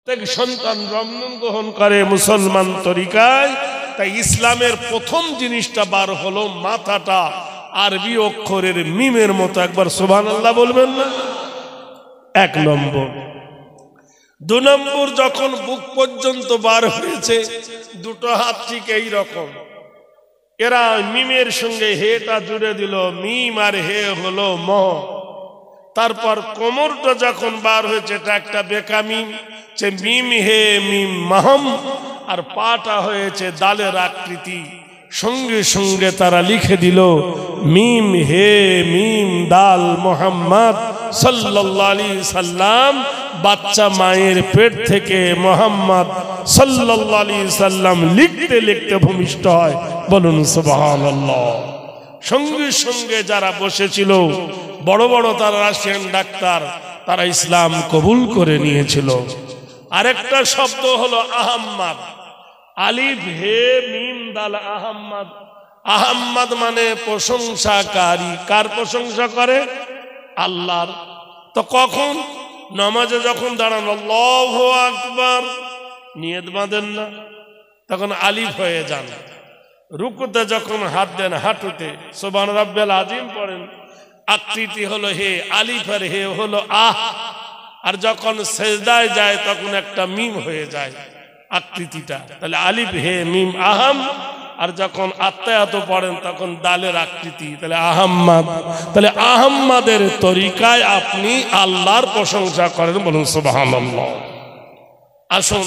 সন্তান জন্ম গ্রহণ করে মুসলমান তরিকায়, তাই ইসলামের প্রথম জিনিসটা বার হলো মাথাটা আরবি অক্ষরের মিমের মতো। একবার সুবহানাল্লাহ বলবেন না? এক নম্বর। দু নম্বর, যখন বুক পর্যন্ত বার হয়েছে দুটো হাত ঠিক এই রকম, এরা মিমের সঙ্গে হেটা জুড়ে দিল, মিম আর হে হলো ম। তারপর কোমরটা যখন বার হয়েছে এটা একটা বেকা মিম, যে মিম হে মিম মাহম, আর পাটা হয়েছে দালের আকৃতি। সঙ্গে সঙ্গে তারা লিখে দিল মিম হে মিম দাল মোহাম্মদ সাল্লাল্লাহু আলাইহি সাল্লাম। বাচ্চা মায়ের পেট থেকে মোহাম্মদ সাল্লাল্লাহু আলাইহি সাল্লাম লিখতে লিখতে ভূমিষ্ঠ হয়। বলুন সুবহানাল্লাহ। সঙ্গে সঙ্গে যারা বসেছিল বড় বড় তারা রাশিয়ান ডাক্তার, তারা ইসলাম কবুল করে নিয়েছিল। আরেকটা শব্দ হলো আহম্মদ, আলিফ হে মিম দাল আহম্মদ। আহম্মদ মানে প্রশংসাকারী। কার প্রশংসা করে? আল্লাহর। তো কখন? নামাজে যখন দাঁড়ান আল্লাহু আকবার নিয়ত বাঁধেন না, তখন আলিফ হয়ে যান। রুকুতে যখন হাত দেন হাঁটুতে সুবহান রাব্বিয়াল আযীম পড়েন, আকৃতি হলো হে, আলিফ আর হে হলো আহ। আর যখন সেজদায় যায় তখন একটা মিম হয়ে যায় আকৃতিটা, তাহলে আলিফ হে মিম আহম। আর যখন আত্মায়াত পড়েন তখন দালের আকৃতি, তাহলে আহম্মদ। তাহলে আহম্মদের তরিকায় আপনি আল্লাহর প্রশংসা করেন। বলুন সুবহানাল্লাহ। আসুন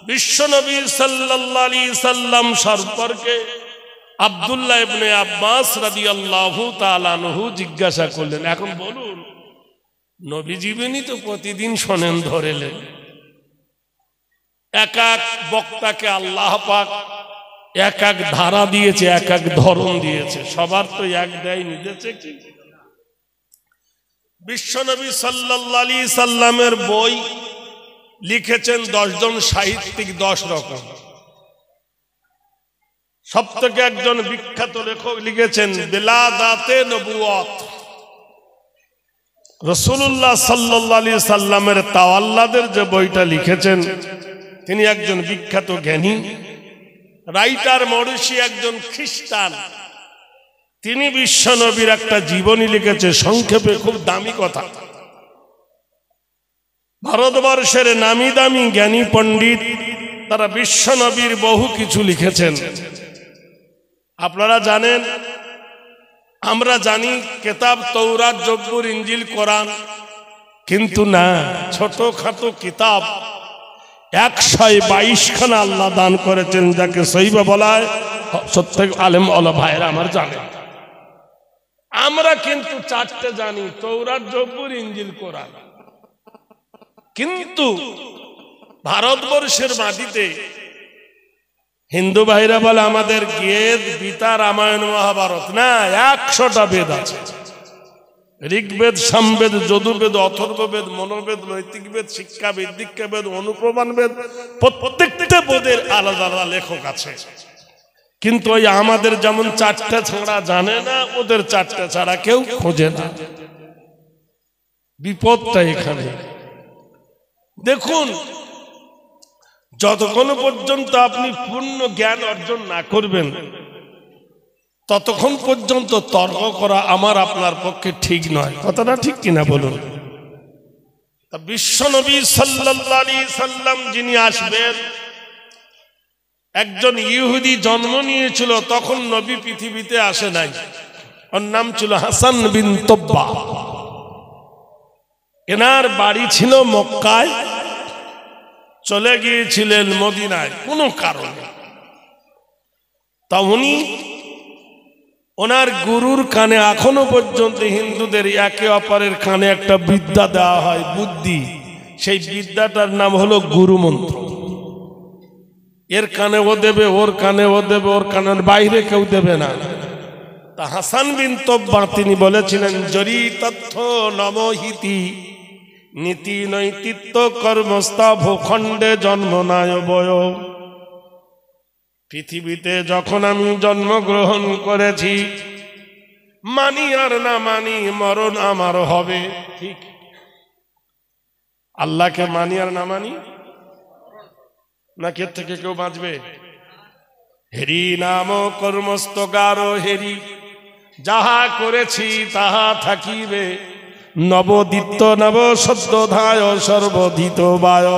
বিশ্বনবী সাল্লাল্লাহু আলাইহি সাল্লাম সম্পর্কে আব্দুল্লাহ ইবনে আব্বাস রাদিয়াল্লাহু তাআলা আনহু জিজ্ঞাসা করলেন, এখন বলুন নবী জীবনী তো প্রতিদিন শোনেন ধরেলেন, এক এক বক্তাকে আল্লাহ পাক এক এক ধারা দিয়েছে, এক এক ধরন দিয়েছে, সবার তো এক দেয়নি, দিয়েছে কি? বিশ্বনবী সাল্লাল্লাহু আলাইহি সাল্লামের বই লিখেছেন 10 জন সাহিত্যিক, 10 রকম। সবথেকে একজন বিখ্যাত লেখক লিখেছেন বিলাদাতে নবুয়ত। রাসূলুল্লাহ সাল্লাল্লাহু আলাইহি সাল্লামের তাওয়াল্লাদের যে বইটা লিখেছেন, তিনি একজন বিখ্যাত জ্ঞানী রাইটার। মরিসি একজন খ্রিস্টান, তিনি বিশ্বনবীর একটা জীবনী লিখেছে সংক্ষেপে, খুব দামি কথা। ভারতবর্ষের নামি দামি জ্ঞানী পণ্ডিত তারা বিশ্বনবীর বহু কিছু লিখেছেন। আপনারা জানেন, আমরা জানি কেতাব তৌরাত জব্বুর ইঞ্জিল কোরআন, কিন্তু না, ছোটখাটো কিতাব 122 খানা আল্লাহ দান করেছেন, যাকে সহিবা বলা হয়। সত্যি আলেম ওলামা ভাইরা আমার জানেন। আমরা কিন্তু 4টে জানি, তৌরাত জব্বুর ইঞ্জিল কোরআন। কিন্তু ভারতবর্ষের মাটিতে হিন্দু ভাইরা বলে আমাদের গীত, গীতা, রামায়ণ, মহাভারত না, 100টা বেদ আছে। ঋগ্বেদ, সামবেদ, যজুর্বেদ, অথর্ববেদ, মনোবেদ, নৈতিক বেদ, শিক্ষাবেদ, দীক্ষাবেদ, অনুপ্রমাণ বেদ, প্রত্যেকটা বেদের আলাদা আলাদা লেখক আছে। কিন্তু ওই আমাদের যেমন 4টে ছাড়া জানে না, ওদের 4টে ছাড়া কেউ খোঁজে না। বিপদটা এখানে। দেখুন, যতক্ষণ পর্যন্ত আপনি পূর্ণ জ্ঞান অর্জন না করবেন ততক্ষণ পর্যন্ত তর্ক করা আমার আপনার পক্ষে ঠিক নয়। কথাটা ঠিক কিনা বলুন? বিশ্বনবী সাল্লাল্লাহু আলাইহি সাল্লাম যিনি আসবেন, একজন ইহুদি জন্ম নিয়েছিল, তখন নবী পৃথিবীতে আসে নাই। ওর নাম ছিল হাসান বিন তব্বা। এনার বাড়ি ছিল মক্কায়, চলে গিয়েছিলেন মদিনায় কোনো কারণে। তা উনি ওনার গুরুর কানে, এখনো পর্যন্ত হিন্দুদের একে অপরের কানে একটা বিদ্যা দেওয়া হয়, বুদ্ধি। সেই বিদ্যাটার নাম হলো গুরু মন্ত্র। এর কানে ও দেবে, ওর কানে ও দেবে, ওর কানের বাইরে কেউ দেবে না। তা হাসান বিন তব্বা তিনি বলেছিলেন, জরি তথ্য নমহিতি নীতি নৈতিত্ব কর্মস্থা ভূখণ্ডে জন্ম নায় বয়। পৃথিবীতে যখন আমি জন্মগ্রহণ করেছি, মানি আর না মানি মরণ আমার হবে। ঠিক, আল্লাহকে মানি আর না মানি না কে থেকে কেউ বাঁচবে? হেরি নাম কর্মস্তকার হেরি, যাহা করেছি তাহা থাকিবে, নবদিত্য নব সদ্য ধায় সর্বধিত বায়,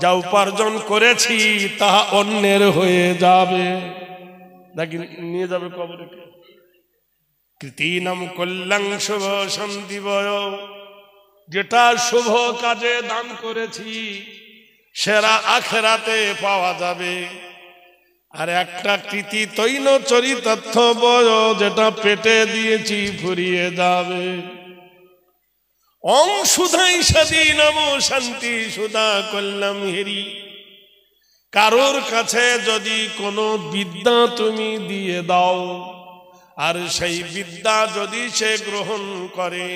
যা উপার্জন করেছি তাহা অন্যের হয়ে যাবে, নাকি নিয়ে যাবে কবরে। কৃতিনাম কল্যাণ শুভ সন্দীবয়, যেটা শুভ কাজে দান করেছি সেরা আখেরাতে পাওয়া যাবে। আর একটা কৃতি তৈল চরিতার্থ বয়, যেটা পেটে দিয়েছি ফুরিয়ে যাবে। অং সুধাই সাদী নাম শান্তি সুধা কল্যাণ হেরি, কারোর কাছে যদি কোনো বিদ্যা তুমি দিয়ে দাও আর সেই বিদ্যা যদি সে গ্রহণ করে,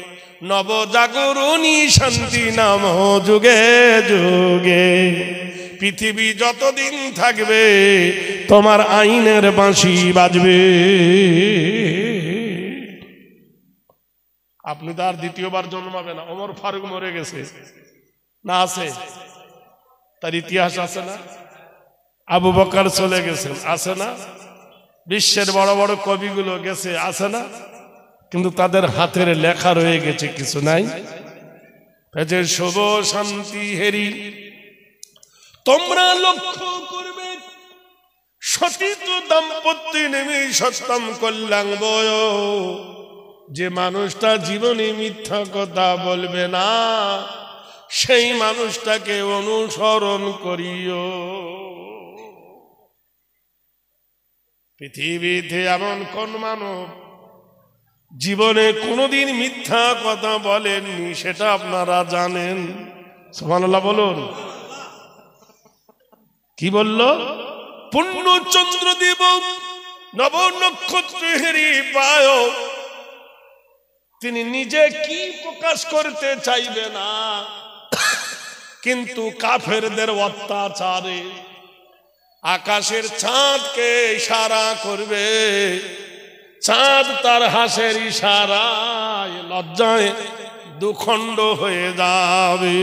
নবজাগরণী শান্তি নাম যুগে যুগে। পৃথিবী যতদিন থাকবে তোমার আইনের বাঁশি বাজবে। আপনি তো আর দ্বিতীয়বার জন্মাবে না। ওমর ফারুক মরে গেছে না, আছে? তার ইতিহাস আছে না? আবু বকর চলে গেছেন, আছে না? বিশ্বের বড় বড় কবিগুলো গেছে, আছে না? কিন্তু তাদের হাতের লেখা রয়ে গেছে, কিছু নাই। শুভ শান্তি হেরি, তোমরা লক্ষ্য করবে সতীত দাম্পত্য নেমে সত্যম কল্যাণ বয়, যে মানুষটা জীবনে মিথ্যা কথা বলবে না সেই মানুষটাকে অনুসরণ করিও। পৃথিবীতে এমন কোন মানব জীবনে কোনোদিন মিথ্যা কথা বলেননি, সেটা আপনারা জানেন? সুবহানাল্লাহ বলুন। কি বলল? পূর্ণচন্দ্রদেব নব নক্ষত্র হেরি পায়, তিনি নিজে কি প্রকাশ করতে চাইবে না, কিন্তু কাফেরদের অত্যাচারে আকাশের চাঁদকে ইশারা করবে, চাঁদ তার হাসের ইশারায় লজ্জায় দুখণ্ড হয়ে যাবে।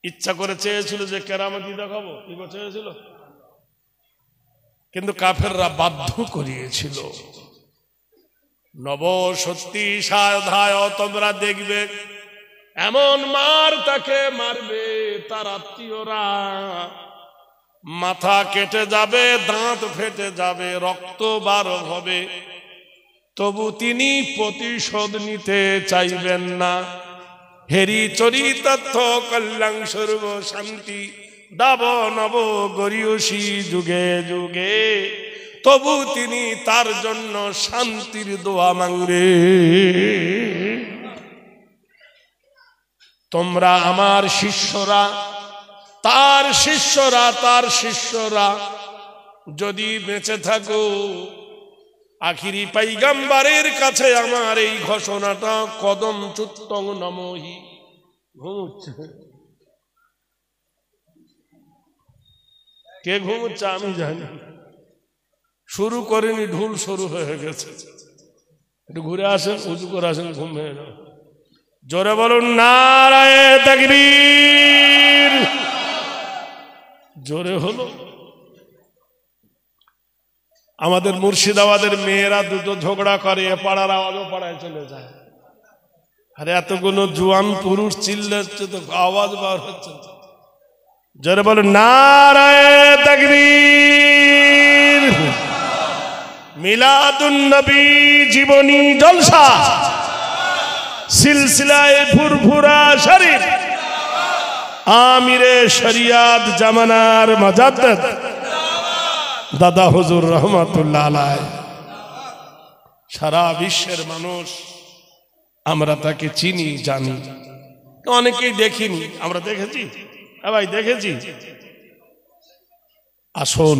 ইচ্ছা করে চেয়েছিল যে কেরামতি দেখাবো, কি চেয়েছিল, কিন্তু কাফেররা বাধ্য করিয়েছিল। নব সত্যি সাধায় তোমরা দেখবে এমন মার তাকে মারবে তার আত্মীয়রা, মাথা কেটে যাবে, দাঁত ফেটে যাবে, রক্ত বার হবে, তবু তিনি প্রতিশোধ নিতে চাইবেন না। হেরি চরিতার্থ কল্যাণ সর্ব শান্তি দাব নব গরিয়সী যুগে যুগে, তবু তিনি তার জন্য শান্তির দোয়া মাঙ্গে। তোমরা আমার শিষ্যরা, তার শিষ্যরা, তার শিষ্যরা যদি বেঁচে থাকো, আখিরি পয়গম্বরের কাছে আমার এই ঘোষণাটা কদম চুত্তং নমহি। ঘুমুচ্ছে কে? ঘুমুচ্ছে আমি জানি, শুরু করেনি, ঢুল শুরু হয়ে গেছে। একটু ঘুরে আসেন, উঁচু করে আসেন, ঘুম ভেঙে যাও। জোরে বলুন নারায়ে তাকবীর। জোরে হলো। আমাদের মুর্শিদাবাদের মেয়েরা দুটো ঝগড়া করে, এ পাড়ার আওয়াজ ও পাড়ায় চলে যায়। আরে এতগুলো জোয়ান পুরুষ চিল্লাচ্ছে তো আওয়াজ বার হচ্ছে। জোরে বলুন নারায়ে তাকবীর। মিলাদুন নবী জীবনী জলসা সিলসিলায়ে ফুরফুরা শরীফ, আমিরে শরিয়াত জামানার মুজাদ্দিদ দাদা হুজুর রহমাতুল্লাহ আলাইহি। সারা বিশ্বের মানুষ আমরা তাকে চিনি, জানি, অনেকেই দেখিনি, আমরা দেখেছি। ভাই দেখেছি। আসুন,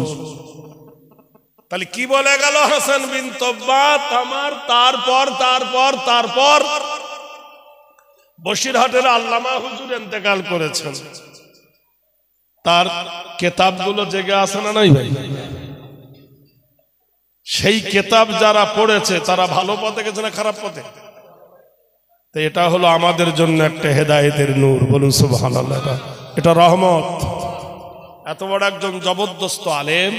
তাহলে কি বলে গেল হাসান বিন তব্বাত আমার, তারপর তারপর তারপর বসিরহাটের আল্লামা হুজুর ইন্তেকাল করেছেন। তার কিতাবগুলো জেগে আছে না নাই ভাই? সেই কিতাব যারা পড়েছে তারা ভালো পথে গেছে না খারাপ পথে? তো এটা হলো আমাদের জন্য একটা হেদায়েতের নূর। বলুন সুবহানাল্লাহ। এটা রহমত। এত বড় একজন জবরদস্ত আলেম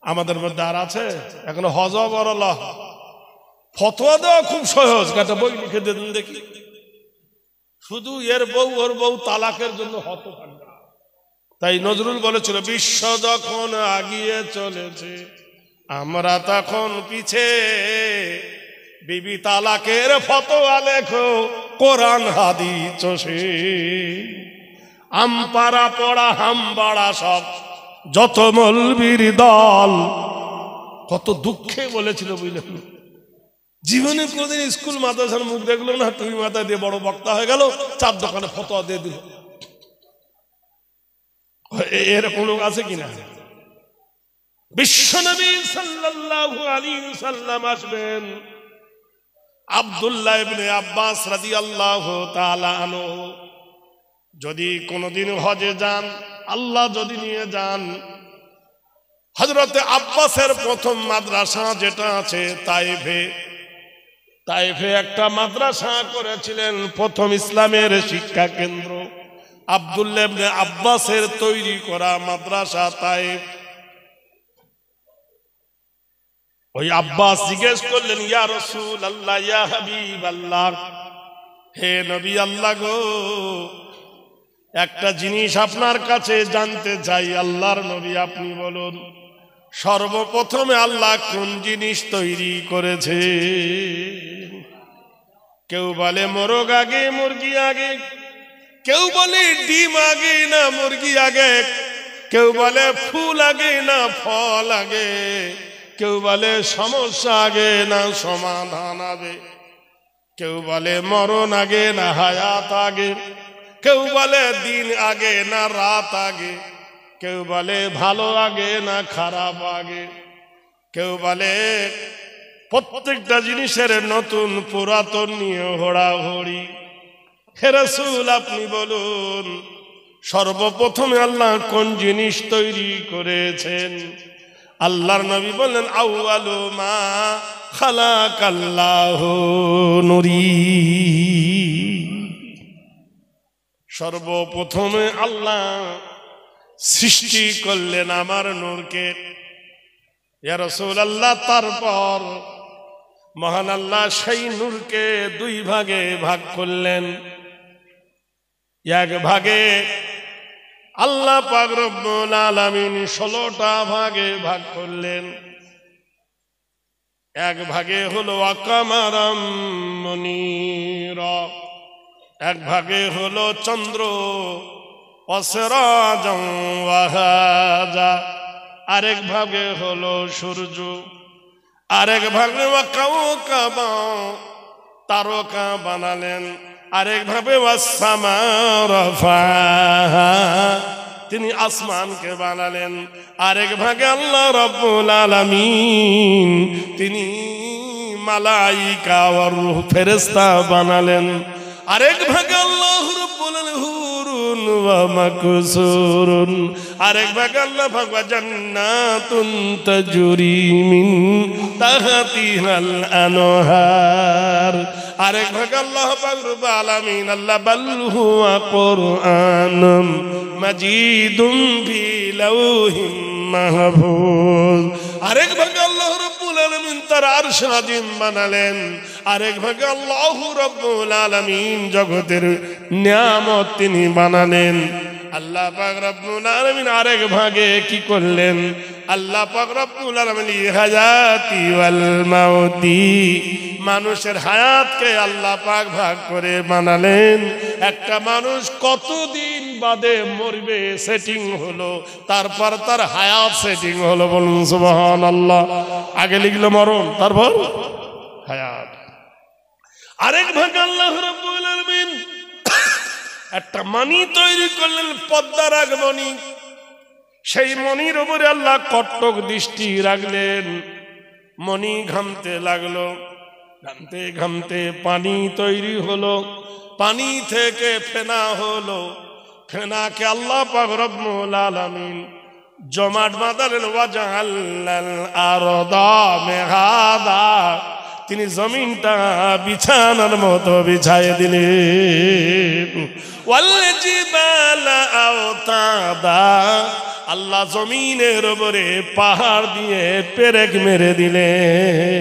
আমাদের মধ্যে আর আছে? এখন হজ বড় ফতোয়া দেওয়া খুব সহজ, একটা বই লিখে দিন দেখি। শুধু এর বউ ওর বউ তালাকের জন্য হত কান্না। তাই নজরুল বলেছিল, বিশ্ব যখন আগিয়ে চলেছে আমরা তখন পিছে, বিবি তালাকের ফতোয়া লেখো কোরআন হাদিস চষে, আমপাড়া পড়া হামবাড়া সব যত মলবির দল। কত দুঃখে বলেছিল বুঝলেন। জীবনে কোনদিন স্কুল মাদ্রাসার মুখ দেখলো না, টুপি মাথা দিয়ে বড় বক্তা হয়ে গেল, চার দোকানে ফতোয়া দিয়ে দিল। এরকম লোক আছে কিনা? বিশ্বনবী সাল্লাল্লাহু আলাইহি ওয়াসাল্লাম আসবেন, আব্দুল্লাহ ইবনে আব্বাস রাদিয়াল্লাহু তাআলা আনহু যদি কোনদিন হজে যান, আল্লাহ যদি নিয়ে যান, হযরতে আব্বাসের প্রথম মাদ্রাসা যেটা আছে তাইফে একটা মাদ্রাসা করেছিলেন, প্রথম ইসলামের শিক্ষা কেন্দ্র আব্দুল্লাহ ইবনে আব্বাসের তৈরি করা মাদ্রাসা তাইফ। ওই আব্বাস জিজ্ঞেস করলেন, ইয়া রাসূলুল্লাহ, ইয়া হাবিবাল্লাহ, হে নবী আল্লাহ গো, একটা জিনিস আপনার কাছে জানতে চাই। আল্লাহর নবী আপনি বলুন, সর্বপ্রথমে আল্লাহ কোন জিনিস তৈরি করেছে? কেউ বলে মোরগ আগে মুরগি আগে, কেউ বলে ডিম আগে না মুরগি আগে, কেউ বলে ফুল আগে না ফল আগে, কেউ বলে সমস্যা আগে না সমাধান আগে, কেউ বলে মরণ আগে না হায়াত আগে, কেউ বলে দিন আগে না রাত আগে, কেউ বলে ভালো আগে না খারাপ আগে, কেউ বলে প্রত্যেকটা জিনিসের নতুন পুরাতন নিয়ে হোড়াহড়ি। হে রাসূল আপনি বলুন, সর্বপ্রথমে আল্লাহ কোন জিনিস তৈরি করেছেন? আল্লাহর নবী বললেন, আউয়ালু মা খালাকাল্লাহু নূরি, সর্বপ্রথমে আল্লাহ সৃষ্টি করলেন আমার নূরকে। ইয়া রাসূলুল্লাহ, তারপর মহান আল্লাহ সেই নূরকে দুই ভাগে ভাগ করলেন। এক ভাগে আল্লাহ পাক রব্বুল আলামিন 16টা ভাগে ভাগ করলেন। এক ভাগে হলো আকামারাম মুনীরা, এক ভাগে হলো চন্দ্র অসরাজাম ওয়াহাজা, আরেক ভাগে হলো সূর্য, আরেক ভাগে কাওকাবা তারকা বানালেন, আরেক ভাবে ওয়াসসামা রাফাহা তিনি আসমানকে বানালেন, আরেক ভাগে আল্লাহ রাব্বুল আলামিন তিনি মালাইকা ওয়ার রূহ ফেরেশতা বানালেন, আরেক ভাগে আল্লাহ রাব্বুল হুরুন ওয়া মাকসুরুন, আরেক ভাগে আল্লাহ ভাগবা জান্নাতুন তাজরি মিন তাহতিহাল আনহার, আরেক ভাগে আল্লাহ পাক রব্বুল আলামিন আল্লাহ বাল হুয়া কুরআনুম মাজিদুম ফি লাওহিম মাহফুজ, আরেক ভাগে আল্লাহ রাব্বুল আলামিন তার আরশ আজিম বানালেন, আরেক ভাগে আল্লাহ রাব্বুল আলামিন জগতের নিয়ামত তিনি বানালেন। আল্লাহ পাক রব্বুল আলামিন আরেক ভাগে কি করলেন? আল্লাহ পাক রব্বুল আলামিন হায়াতি ওয়াল মাউতি মানুষের হায়াতকে আল্লাহ পাক ভাগ করে বানালেন। একটা মানুষ কতদিন বাদে মরবে সেটিং হলো, তারপর তার হায়াত সেটিং হলো। বলুন সুবহানাল্লাহ। আগে লিখলো মরণ, তারপর হায়াত। আরেক ভাগে আল্লাহ রাব্বুল আলামিন একটা মণি তৈরি করলেন, পদ্মার এক মণি। সেই মণির উপরে আল্লাহ কটক দৃষ্টি রাখলেন। মণি ঘামতে লাগলো, ঘামতে ঘামতে পানি তৈরি হলো, পানি থেকে ফেনা হলো, ফেনাকে আল্লাহ পাক রব্বুল আলামিন জমাট বাঁধালেন। ওয়াজআলনাল আরদা মেহাদা তিনি জমিনটা বিছানার মতো বিছায়ে দিলেন। ওয়াল জিবালা আওতাদা, আল্লাহ জমিনের উপরে পাহাড় দিয়ে পেরেক মেরে দিলেন।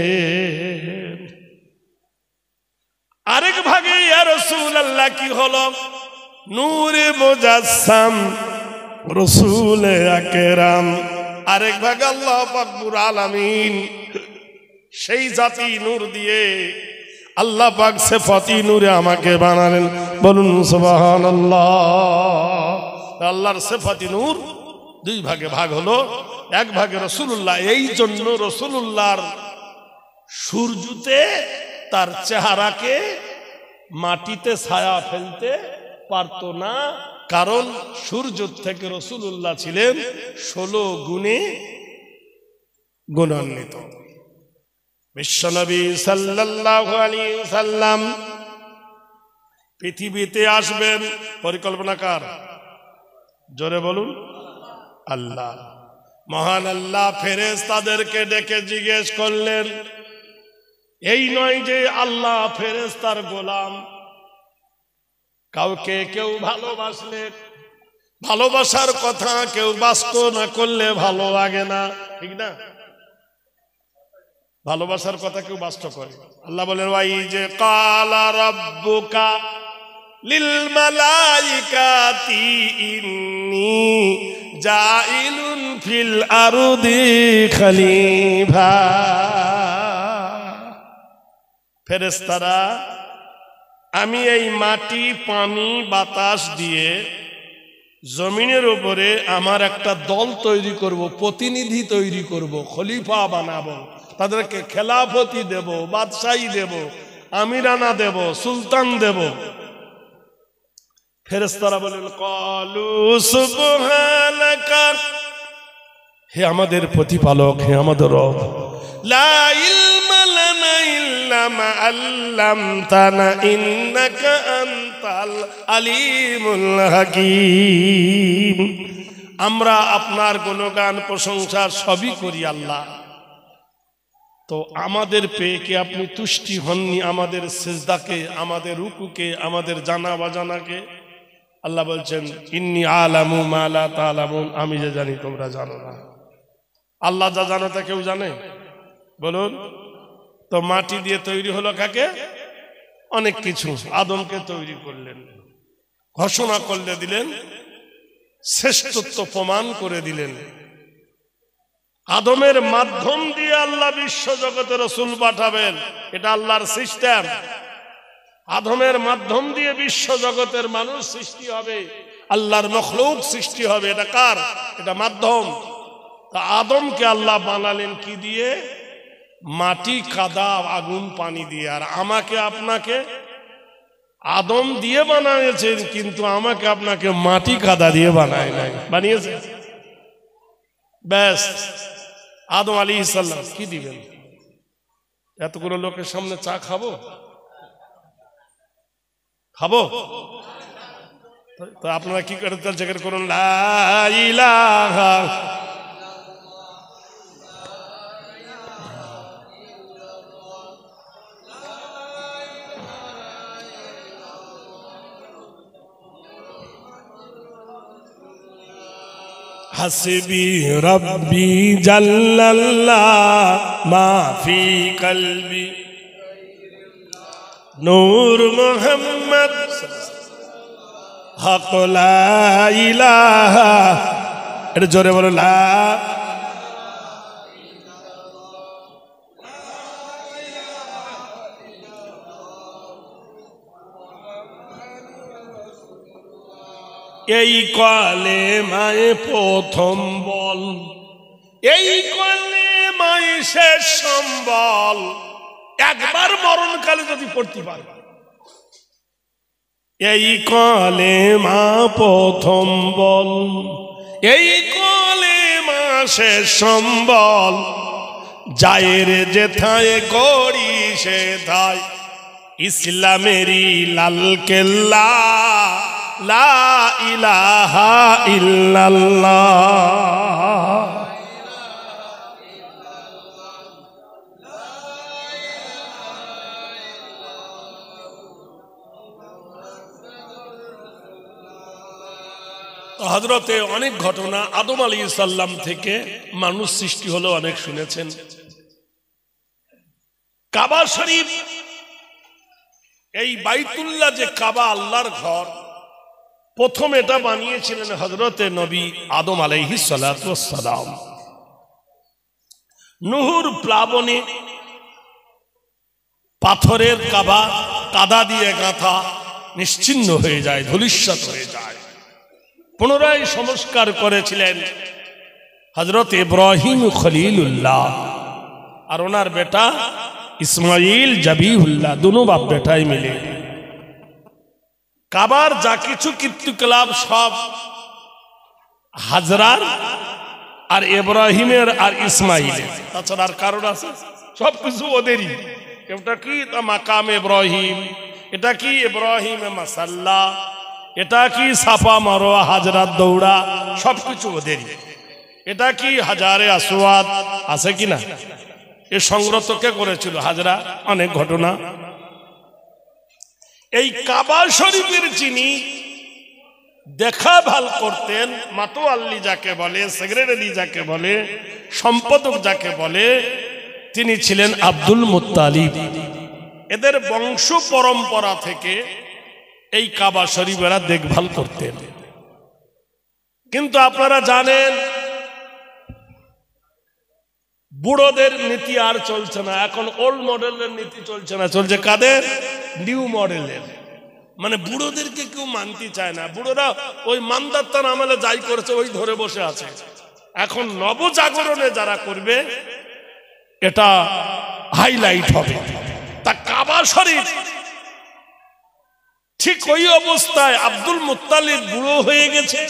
আরেক ভাগে ইয়া রাসূলুল্লাহ কি হলো? নূরে মুজাসসাম রাসূল আকরাম। আরেক ভাগে আল্লাহ পাক রব্বুল আলামিন সেই জাতি নূর দিয়ে আল্লাহ পাক সিফাতি নূরে আমাকে বানালেন। বলুন সুবহানাল্লাহ। আল্লাহর সিফাতি নূর দুই ভাগে ভাগ হলো। এক ভাগে রাসূলুল্লাহ, এই জন্য রাসূলুল্লাহর সূর্যতে তার চেহারাকে মাটিতে ছায়া ফেলতে পারতো না, কারণ সূর্য থেকে রাসূলুল্লাহ ছিলেন 16 গুণে গুণান্বিত। বিশ্বনবী সাল্লাল্লাহু আলাইহি ওয়াসাল্লাম পৃথিবীতে আসবেন, পরিকল্পনা কার? জোরে বলুন, আল্লাহ। মহান আল্লাহ ফেরেশতাদেরকে ডেকে জিজ্ঞেস করলেন, এই নয় যে আল্লাহ ফেরেশতার গোলাম, কাউকে কেউ ভালোবাসলে ভালোবাসার কথা কেউ বাস্তব না করলে ভালো লাগে না, ঠিক না? ভালোবাসার কথা কেউ বাস্তব করে। আল্লাহ বলেন, ওয়াই যে কালা রাব্বুকা লিল মালাইকাতি ইন্নী জাইলুন ফিল আরদি খলিফা। ফেরেশতারা, আমি এই মাটি পানি বাতাস দিয়ে জমিনের উপরে আমার একটা দল তৈরি করব, প্রতিনিধি তৈরি করব, খলিফা বানাবো, তাদেরকে খেলাফতি দেব, বাদশাহী দেব, আমিরানা দেব, সুলতান দেব। ফেরেশতারা বলেন, ক্বালু সুবহানাকা, হে আমাদের প্রতিপালক, হে আমাদের রব, লা ইলমা লানা ইল্লা মা আল্লামতানা ইন্নাকা আনতাল আলিমুল হাকীম। আমরা আপনার গুণগান প্রশংসা সবই করি আল্লাহ, তো আমাদের পেয়ে কি আপনি তুষ্টি হননি? আমাদের সিজদাকে, আমাদের রুকুকে, আমাদের জানা বাজানাকে? আল্লাহ বলছেন, ইন্নী আলামু মা লা তা'লামুন, আমি যে জানি তোমরা জানো না। আল্লাহ যা জানে তা কেউ জানে? বলুন তো। মাটি দিয়ে তৈরি হলো কাকে? অনেক কিছু। আদমকে তৈরি করলেন, ঘোষণা করলে দিলেন, শ্রেষ্ঠত্ব প্রমাণ করে দিলেন। আদমের মাধ্যম দিয়ে আল্লাহ বিশ্ব জগতে রাসূল পাঠাবেন, এটা আল্লাহর সিস্টেম। আদমের মাধ্যম দিয়ে বিশ্ব জগতের মানুষ সৃষ্টি হবে, আল্লাহর মখলুক সৃষ্টি হবে। এটা কার? এটা মাধ্যম। তা আদমকে আল্লাহ বানালেন কি দিয়ে? মাটি, কাদা, আগুন, পানি দিয়ে। আর আমাকে আপনাকে আদম দিয়ে বানিয়েছেন, কিন্তু আমাকে আপনাকে মাটি কাদা দিয়ে বানায় নাই, বানিয়েছে। ব্যাস, আদম আলাইহিস সালাম কি দিবেন? এতগুলো লোকের সামনে চা খাবো? খাবো তো আপনারা কি করে জিকির করুন, লা ইলাহা হাসবি রব্বি জাল্লাল্লাহ মা ফি কলবি নূর মুহাম্মদ হক লা ইলাহা। এটা জোরে বলো, লা। এই কালেমায় প্রথম বল, এই কালেমায় শেষ সম্বল। একবার মরণকালে যদি পড়তে পারে, এই কালেমা প্রথম বল, এই কালেমা শেষ সম্বল। যায়ের যেথায় করি সেথায় ইসলামেরই লাল কেল্লা, লা ইলাহা ইল্লাল্লাহ। হযরতে অনেক ঘটনা আদম আলাইহিস সালাম থেকে মানুষ সৃষ্টি হলো অনেক শুনেছেন। কাবা শরীফ, এই বাইতুল্লাহ যে কাবা আল্লাহর ঘর, প্রথম এটা বানিয়েছিলেন হযরতে নবী আদম আলাইহিস সালাতু ওয়াস সালাম। নুহুর প্লাবনে পাথরের কাবা কাদা দিয়ে গাঁথা নিশ্চিহ্ন হয়ে যায়, ধূলিসাৎ হয়ে যায়। পুনরায় সংস্কার করেছিলেন হযরত ইব্রাহিম খলিলুল্লাহ আর ওনার বেটা ইসমাইল জাবিহুল্লাহ, দুনো বাপ বেটাই মিলে। কাবার যা কিছু কীর্তিকলাপ সব হাজরার আর ইব্রাহিমের আর ইসমাইলের, তাছাড়া আর কারোর আছে? সবকিছু ওদেরই। এটা কি মাকাম ইব্রাহিম, এটা কি ইব্রাহিম মাসাল্লা, এটা কি সাফা মারওয়া হাজরাত দৌড়া, সবকিছু ওদেরই। এটা কি হাজারে আসওয়াদ আছে কিনা, এ সংগ্রহ কে করেছিল? হাজরা। অনেক ঘটনা। এই কাবা শরীফের যিনি দেখাভাল করতেন, মাতোয়াল্লি যাকে বলে, সেক্রেটারি যাকে বলে, সম্পাদক যাকে বলে, তিনি ছিলেন আব্দুল মুত্তালিব। এদের বংশ পরম্পরা থেকে এই কাবা শরীফেরা দেখভাল করতেন। কিন্তু আপনারা জানেন বুড়োদের নীতি আর চলছে না, এখন ওল্ড মডেলের নীতি চলছে না, চলছে কাদের? নিউ মডেলের। মানে বুড়োদেরকে কেউ মানতে চায় না। বুড়োরা ওই মানদাত্তার আমলে যাই করেছে ওই ধরে বসে আছে। এখন নবজাগরণে যারা করবে এটা হাইলাইট হবে। তা কাবা শরীফ ঠিক ওই অবস্থায় আব্দুল মুত্তালিব বুড়ো হয়ে গেছে।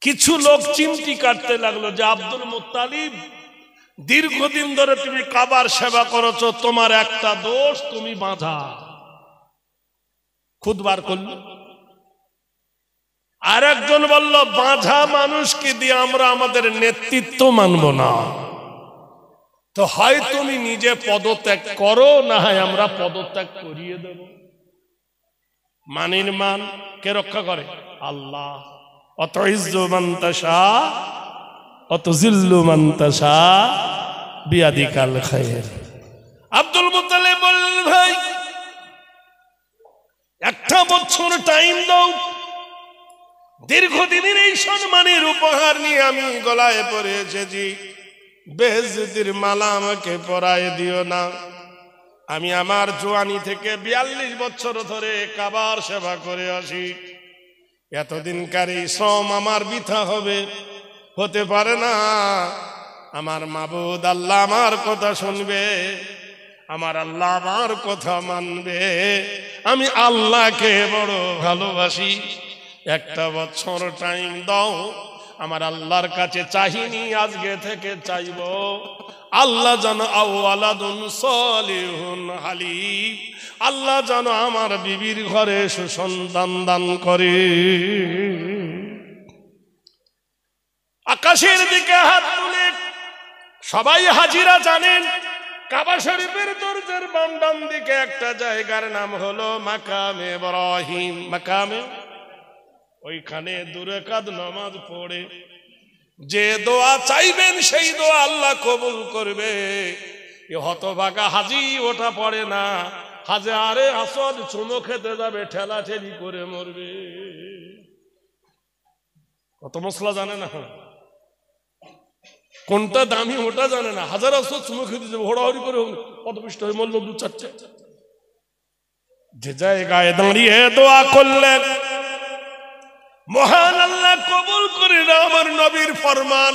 কিছু লোক চিমটি কাটতে লাগলো যে আব্দুল মুত্তালিব, দীর্ঘদিন ধরে তুমি কাবার সেবা করেছো, তোমার একটা দোষ, তুমি বাঁধা। খুদবার করলো। আর একজন বলল, বাঁধা মানুষকে দিয়ে আমরা আমাদের নেতৃত্ব মানব না, তো হয় তুমি নিজে পদত্যাগ করো, না হয় আমরা পদত্যাগ করিয়ে দেব। মানির মান কে রক্ষা করে? আল্লাহ। অত ইজ্জু মান তাশা অত জিল্লু মান তাশা বিয়াদিকাল খায়র। আব্দুল মুত্তালিব বললেন, ভাই একটা বছর টাইম দাও, দীর্ঘদিনের এই সম্মানের উপহার নিয়ে আমি গলায় পরে এসেছি, বেইজ্জতির মালা আমাকে পরায় দিও না। আমি আমার জওয়ানি থেকে 42 বছর ধরে কাবার সেবা করে আসি, এতদিনকার এই শ্রম আমার বৃথা হবে, হতে পারে না। আমার মাবুদ আল্লাহ আমার কথা শুনবে, আমার আল্লাহ আমার কথা মানবে। আমি আল্লাহকে বড় ভালোবাসি, একটা বছর টাইম দাও। আমার আল্লাহর কাছে চাহিনি, আজকে থেকে চাইব। আল্লাহ যেন আওয়ালাদুন সলিহুন হালিম, আল্লাহ যেন আমার বিবির ঘরে সুসন্তান দান করে। আকাশের দিকে হাত তুলে সবাই হাজিরা জানেন, কাবা শরীফের দরজার বাম ডান দিকে একটা জায়গার নাম হলো মাকামে ইব্রাহিম। মাকামে, ওইখানে 2 রাকাত নামাজ পড়ে যে দোয়া চাইবেন সেই দোয়া আল্লাহ কবুল করবে। এ হতভাগা হাজি ওটা পড়ে না, হাজারে আসদ চুমো খেতে যাবে, ঠেলা ঠেলি করে মরবে। কত মশলা জানে না, কোনটা দামি ওটা জানে না। হাজার আসদ চুমো খেতে যাবে, হোড়াহড়ি করে কত পৃষ্ঠ হয়ে মরল 2-4টে। যে জায়গায় দাঁড়িয়ে দোয়া করলেন মহান আল্লাহ কবুল করে না আমার নবীর ফরমান,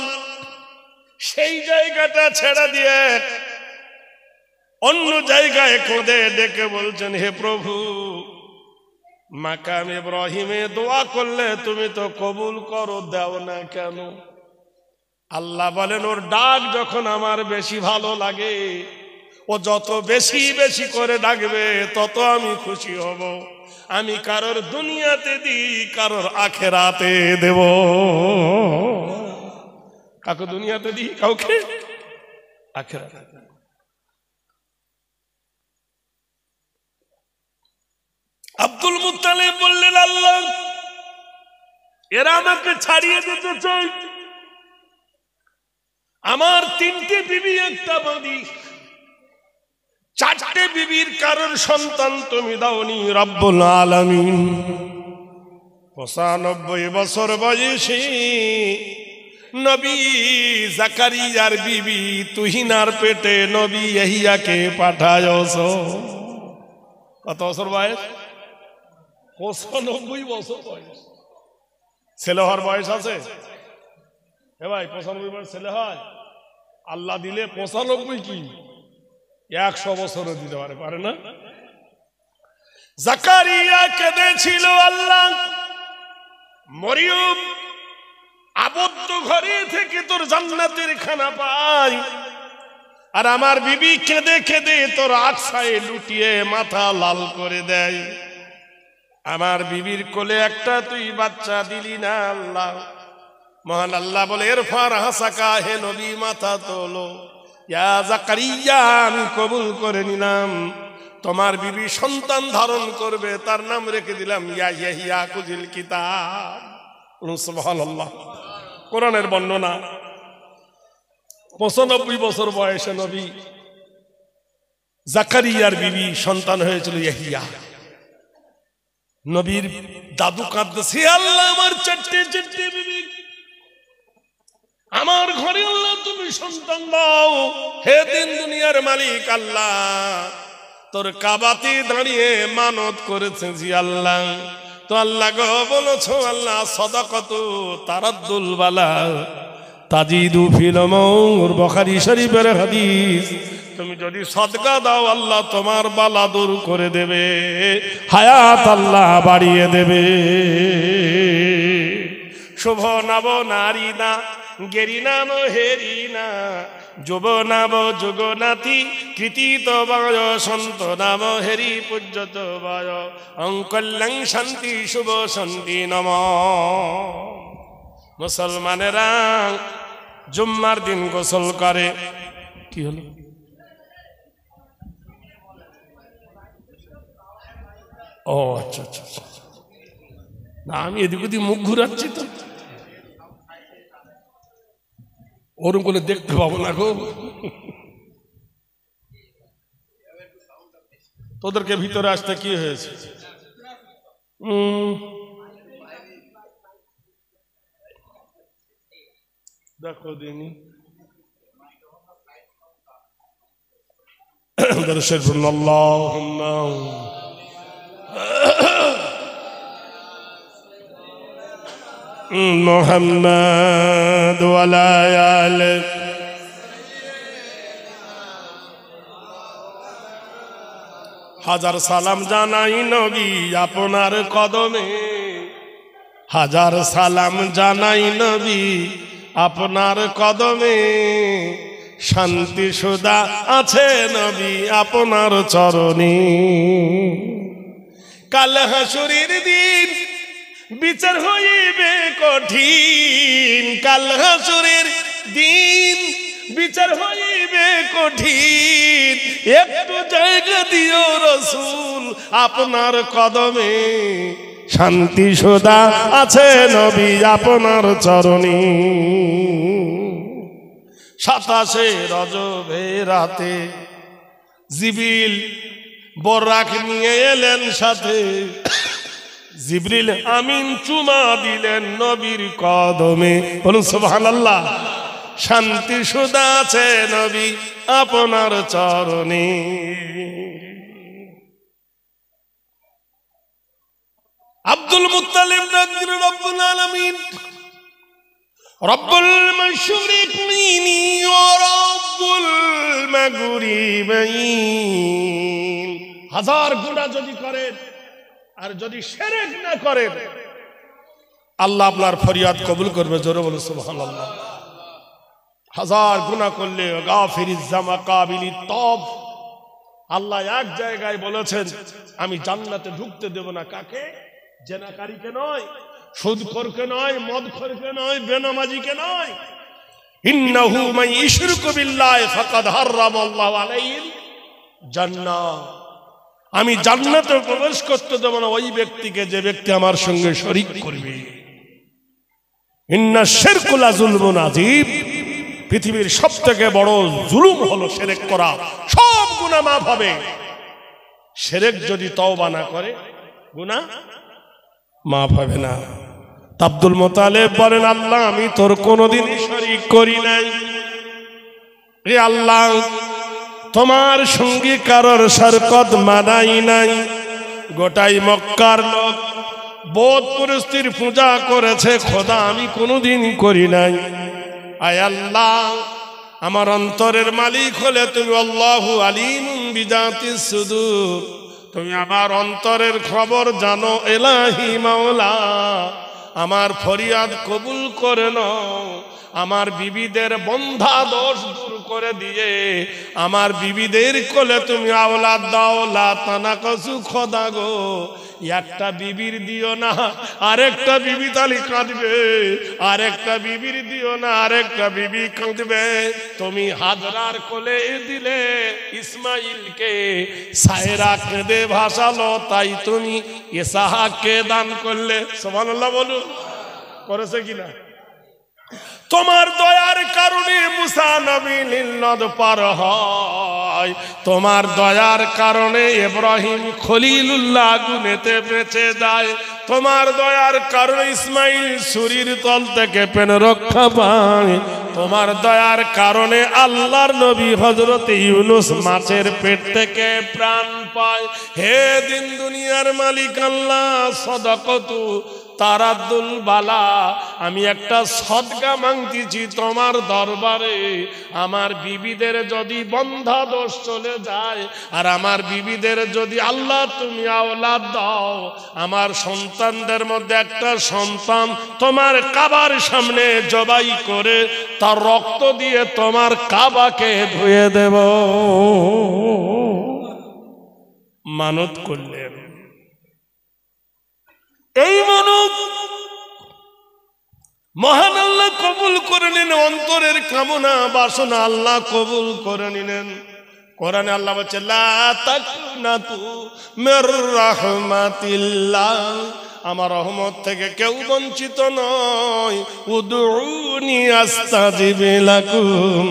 সেই জায়গাটা ছেড়ে দিয়ে অন্য জায়গায় খোদে ডেকে বলছেন, হে প্রভু, মাকাম ইব্রাহিমে দোয়া করলে তুমি তো কবুল করো, দাও না কেন? আল্লাহ বলেন, ওর ডাক যখন আমার বেশি ভালো লাগে, ও যত বেশি বেশি করে ডাকবে তত আমি খুশি হব। আমি কারোর দুনিয়াতে দিই, কারোর আখেরাতে দেব। কাউকে দুনিয়াতে দিই, কাউকে আখেরাতে। আব্দুল মুত্তালিব বললেন, আল্লাহ এরা আমাকে ছাড়িয়ে দিতে চায়। আমার 3টে বিবি, একটা বাঁধি, 4টে বিবির কারোর সন্তান তুমি দাওনি রব্বুল আলামিন। 95 বছর বয়সে নবী জাকারিয়ার বিবি তুহিনার পেটে নবী ইয়াহিয়াকে পাঠায়ছো। কত বছর বয়স? 95 বছর বয়স। ছেলে হওয়ার বয়স আছে? হে ভাই, 95 বছর ছেলে হয়? আল্লাহ দিলে 95 কি 100 বছরও দিতে পারে না? জাকারিয়া কেঁদেছিল, আল্লাহ মরিয়ম আবদ্ধ ঘরে থেকে তোর জান্নাতের খানা পাই, আর আমার বিবি কেঁদে কেঁদে তোর আকসায় লুটিয়ে মাথা লাল করে দেয়। আমার বিবির কোলে একটা তুই বাচ্চা দিলি না আল্লাহ। মহান আল্লাহ বলে, এরফার হাসাকা, হে নবী মাথা তোলো। ইয়া জাকারিয়া, আমি কবুল করে নিলাম, তোমার বিবি সন্তান ধারণ করবে, তার নাম রেখে দিলাম ইয়াহিয়া কুজিল কিতাব। সুবহানাল্লাহ। কোরআনের বর্ণনা। 95 বছর বয়সে নবী জাকারিয়ার বিবি সন্তান হয়েছিল ইয়াহিয়া। নবীর দাদু কাঁদছে, আল্লাহ আমার 4টে বিবি, আমার ঘরে আল্লাহ তুমি সন্তান দাও। হে দিন দুনিয়ার মালিক আল্লাহ, তোর কাবাতে দাঁড়িয়ে মানত করেছে জি আল্লাহ, তো আল্লাহ গো বলেছো আল্লাহ সাদাকাতু তারাদ্দুল বালা তাজিদু ফিল উমুর, বুখারী শরীফের হাদিস। তুমি যদি সদকা দাও আল্লাহ তোমার বালা দূর করে দেবে, হায়াত আল্লাহ বাড়িয়ে দেবে। শুভ নব নারী না গেরি নাম হেরি না, যুব নাম যুগনাথি কৃতিত বয়, সন্ত নাম হেরি পূজ্যত বয়, অঙ্কল্যাং শান্তি শুভ শান্তি নম। মুসলমানেরা জুম্মার দিন গোসল করে। কি হলো? ও আচ্ছা আচ্ছা, না আমি এদিক ওদিক মুখ ঘুরাচ্ছি তো, ওরকম করে দেখতে পাবো না গো। তোদেরকে ভিতরে আসতে কি হয়েছে? দেখো দিনি মুহাম্মদ ওয়ালা আলি। হাজার সালাম জানাই নবী আপনার কদমে, হাজার সালাম জানাই নবী আপনার কদমে, শান্তি সুধা আছে নবী আপনার চরণে। কাল হাসুরের দিন বিচার হইবে কঠিন, কাল হাসুরের দিন বিচার হইবে কঠিন, একটু জায়গা দিও রাসূল আপনার কদমে, শান্তি সুধা আছে নবী আপনার চরণে। 27 রজবে রাতে জিবরিল বরাক নিয়ে এলেন সাথে, জিবরিল আমিন চুমা দিলেন নবীর কদমে। বলুন সুবহানাল্লাহ। শান্তি সুধা আছে নবী আপনার চরণে। আব্দুল মুত্তালিব নবীর রব্বুল আলামিন, রব্বুল মাশরিকাইনি ওয়া রব্বুল মাগরিবাইন। হাজার গুনাহ যদি করেন আর যদি শিরক না করেন, আল্লাহ আপনার ফরিয়াদ কবুল করবে। জোরে বলুন সুবহানাল্লাহ। হাজার গুনাহ করলে গাফিরিজ জামা কাবিলি তব, আল্লাহ এক জায়গায় বলেছেন আমি জান্নাতে ঢুকতে দেব না। কাকে? জেনাকারীকে নয়, সুদখোরকে নয়, মদখোরকে নয়, বেনামাজিকে নয়। ইন্নাহু মান ইশরিকু বিল্লাহি ফাকাদ হারামাল্লাহু আলাইহিল জান্নাহ। আমি জান্নাতে প্রবেশ করতে দেব না ওই ব্যক্তিকে যে ব্যক্তি আমার সঙ্গে শরীক করবে। ইন্না শিরকু লাযুলমুন আযীম, পৃথিবীর সবথেকে বড় জুলুম হলো শিরক করা। সব গুনাহ মাফ হবে, শিরক যদি তওবা না করে গুনাহ মাফ হবে না। আব্দুল মুত্তালিব বলেন, আল্লাহ আমি তোর কোনোদিন শরীক করি নাই, এ আল্লাহ তোমার সঙ্গে কারোর শরকত মানাই নাই। গোটাই মক্কার লোক বোধ পরিস্থিতির পূজা করেছে, খোদা আমি কোনোদিন করি নাই। আয় আল্লাহ, আমার অন্তরের মালিক হলে তুমি আল্লাহু আলিমুম বিজাতিস সুদূর, তুমি আমার অন্তরের খবর জানো। এলাহি মাওলা, আমার ফরিয়াদ কবুল করে নাও। আমার বিবিদের বন্ধা দোষ দূর করে দিয়ে আমার বিবিদের কোলে তুমি আওলাদ দাও। লা তানাকাসু খোদা গো, একটা বিবির দিও না আরেকটা বিবি তালি কাঁদবে, আরেকটা বিবির দিও না আরেকটা বিবি কাঁদবে। তুমি হাজরার কোলে দিলে ইসমাইলকে, সায়রা কেঁদে ভাসালো, তাই তুমি ইসহাককে দান করলে। সুবহানাল্লাহ বলুন, করেছে কিনা? তোমার দয়ার কারণে মুসা নবী নীল নদ পার হয়, তোমার দয়ার কারণে ইব্রাহিম খলিলুল্লাহ আগুনেতে বেঁচে যায়, তোমার দয়ার কারণে ইসমাইল ছুরির তল থেকে পেন রক্ষা পায়, তোমার দয়ার কারণে আল্লাহর নবী হযরত ইউনূস মাছের পেট থেকে প্রাণ পায়। হে দিন দুনিয়ার মালিক আল্লাহ, সাদাকাতু তারাদ্দুল বালা, আমি একটা সদকা মাংতেছি তোমার দরবারে। আমার বিবিদের যদি বন্ধা দোষ চলে যায়, আর আমার বিবিদের যদি আল্লাহ তুমি আওলাদ দাও, আমার সন্তানদের মধ্যে একটা সন্তান তোমার কাবার সামনে জবাই করে তার রক্ত দিয়ে তোমার কাবাকে ধুয়ে দেব। মানত করলেন। এই মানত মহান আল্লাহ কবুল করে নিলেন, অন্তরের কামনা বাসনা আল্লাহ কবুল করে নিলেন। কোরআনে আল্লাহ বলছে, লা তাকনাতু মির রাহমাতিল্লাহ, আমার রহমত থেকে কেউ বঞ্চিত নয়। উদউনি আস্তাজিব লাকুম,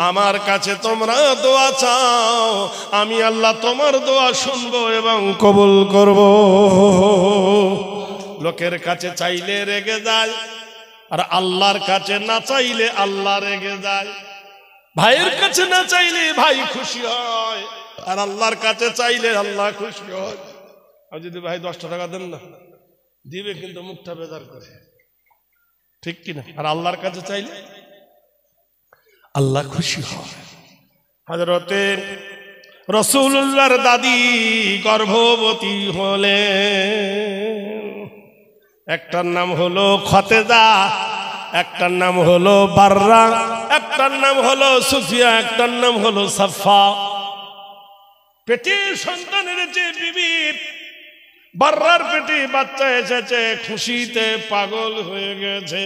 আমার কাছে তোমরা দোয়া চাও, আমি আল্লাহ তোমার দোয়া শুনবো এবং কবুল করব। লোকের কাছে চাইলে রেগে যায়, আর আল্লাহর কাছে না চাইলে আল্লাহ রেগে যায়। ভাইয়ের কাছে না চাইলে ভাই খুশি হয়, আর আল্লাহর কাছে চাইলে আল্লাহ খুশি হয়। আর যদি ভাই 10 টাকা দেন না, দিবে কিন্তু মুখটা বেজার করে, ঠিক কিনা? আর আল্লাহর কাছে চাইলে আল্লাহ খুশি হয়। হযরতে রাসূলুল্লাহর দাদি গর্ভবতী হলে, একটার নাম হলো খতেজা, একটার নাম হলো বাররা, একটার নাম হলো সুফিয়া, একটার নাম হলো সাফা। পেটে সন্তান এনেছে বিবি, বাররার পেটে বাচ্চা এসেছে, খুশিতে পাগল হয়ে গেছে।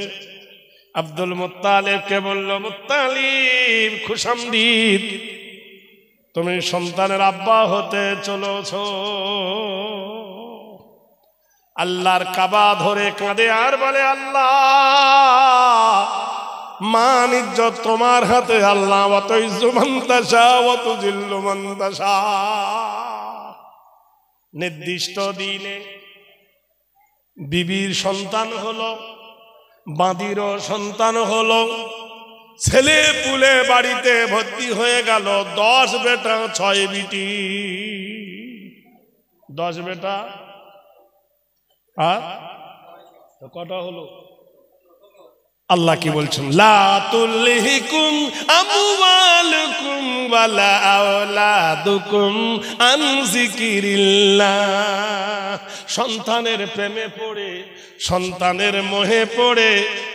আব্দুল মুত্তালিবকে বলল, মুত্তালিব খুশামদীদ, তুমি সন্তানের আব্বা হতে চলেছ। আল্লাহর কাবা ধরে কাঁদে আর বলে, আল্লাহ মান ইজ্জত তোমার হাতে আল্লাহ, ওয়া তুইজ্জু মান তাশা ওয়া তুযিল্লু মান তাশা। নির্দিষ্ট দিনে বিবির সন্তান হলো, বাঁদিরও সন্তান হলো, ছেলে পুলে বাড়িতে ভর্তি হয়ে গেল। 10 বেটা 6 বিটি, 10 বেটা আর কটা হলো? আল্লাহ কি বলছেন? লা তুলহিকুম আমওয়ালুকুম ওয়ালা আওলাদুকুম আন যিকিরিল্লাহ। সন্তানের প্রেমে পড়ে, সন্তানের মোহে পড়ে,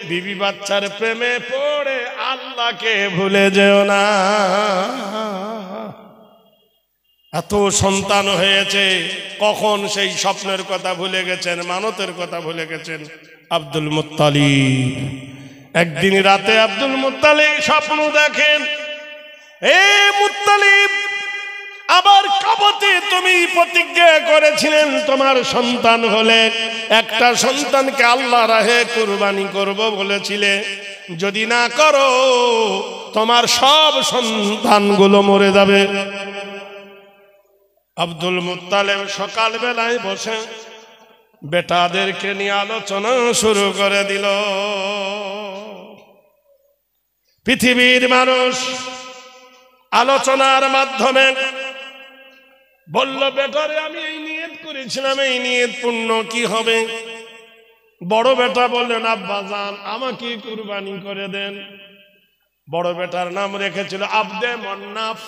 বিবি বাচ্চার প্রেমে পড়ে আল্লাহকে ভুলে যেও না। এত সন্তান হয়েছে, কখন সেই স্বপ্নের কথা ভুলে গেছেন, মানতের কথা ভুলে গেছেন। আব্দুল মুত্তালিব একদিন রাতে আব্দুল মুত্তালিব স্বপ্ন দেখেন, এ মুত্তালিব আবার কাবাতে তুমি প্রতিজ্ঞা করেছিলেন তোমার সন্তান হলে একটা সন্তানকে আল্লাহ রাহে কুরবানি করব বলেছিলে, যদি না করো তোমার সব সন্তানগুলো মরে যাবে। আব্দুল মুত্তালিব সকাল বেলায় বসে বেটাদেরকে নিয়ে আলোচনা শুরু করে দিল। পৃথিবীর মানুষ আলোচনার মাধ্যমে বলল, বেটারে আমি এই নিয়ত করেছিলাম, এই নিয়ত পূর্ণ কি হবে? বড় বেটা বললেন, আব্বা জান আমাকে কুরবানি করে দেন। বড় বেটার নাম রেখেছিল আব্দে মন্নাফ,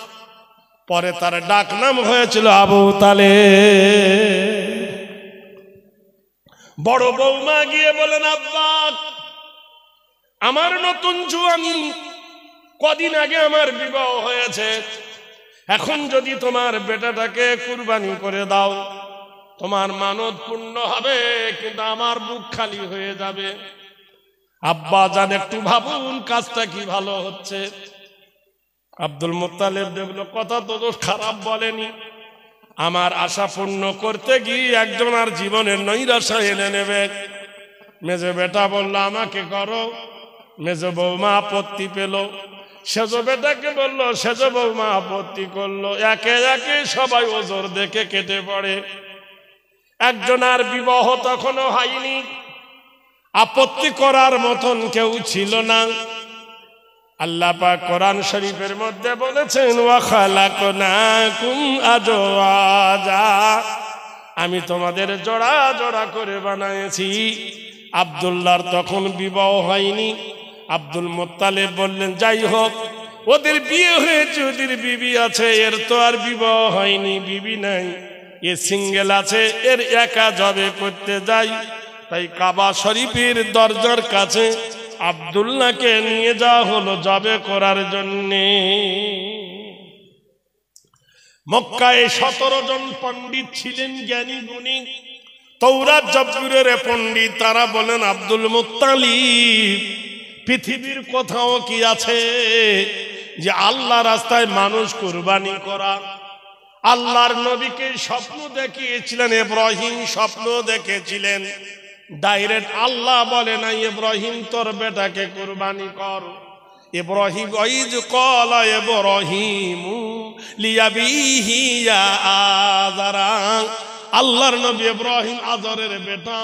পরে তার ডাক নাম হয়েছিল আবু তালেব। বড় বৌমা গিয়ে বলেন, আব্বা আমার নতুন জুয়ানি, কদিন আগে আমার বিবাহ হয়েছে, এখন যদি তোমার বেটাটাকে কুরবানি করে দাও তোমার মানত পূর্ণ হবে, কিন্তু আমার বুক খালি হয়ে যাবে। আব্বা জান একটু ভাবুন কাজটা কি ভালো হচ্ছে। আব্দুল মুত্তালিব দেখল কথা তো খারাপ বলেনি, আমার আশা পূর্ণ করতে গিয়ে একজন আর জীবনের নৈরাশা এনে নেবে। মেজো বেটা বলল আমাকে করো, মেজো বৌমা আপত্তি পেল, সেজ বেটাকে বললো, সেজ বৌমা আপত্তি করলো, একে একে সবাই ওজোর দেখে কেটে পড়ে। একজন আর বিবাহ তখনও হয়নি, আপত্তি করার মতন কেউ ছিল না। আল্লাহ পাক কোরআন শরীফের মধ্যে বলেছেন, ওয়া খালাকনাকুম আজওয়াজা, আমি তোমাদের জোড়া জোড়া করে বানিয়েছি। আব্দুল্লাহর তখন বিবাহ হয়নি। আব্দুল মুত্তালিব বললেন, যাই হোক ওদের বিয়ে হয়েছে, ওদের বিবি আছে, এর তো আর বিবাহ হয়নি, বিবি নাই, এ সিঙ্গেল আছে, এর একা জবে করতে যাই। তাই কাবা শরীফের দরজার কাছে আব্দুল্লাহকে নিয়ে যাওয়া হলো জবে করার জন্যে। মক্কায় 17 জন পণ্ডিত ছিলেন, জ্ঞানী গুণী, তৌরাত জবুরের পণ্ডিত। তারা বলেন, আব্দুল মুত্তালিব পৃথিবীর কোথাও কি আছে যে আল্লাহ রাস্তায় মানুষ কুরবানি করা? আল্লাহর নবীকে স্বপ্ন দেখিয়েছিলেন, ইব্রাহিম স্বপ্ন দেখেছিলেন, ডাইরেক্ট আল্লাহ বলে না ইব্রাহিম তোর বেটাকে কুরবানি কর। ইব্রাহিম ওয়াইজ ক্বালা ইব্রাহিমু লিয়াবিহি ইয়া আযারা, আল্লাহর নবী ইব্রাহিম আযরের বেটা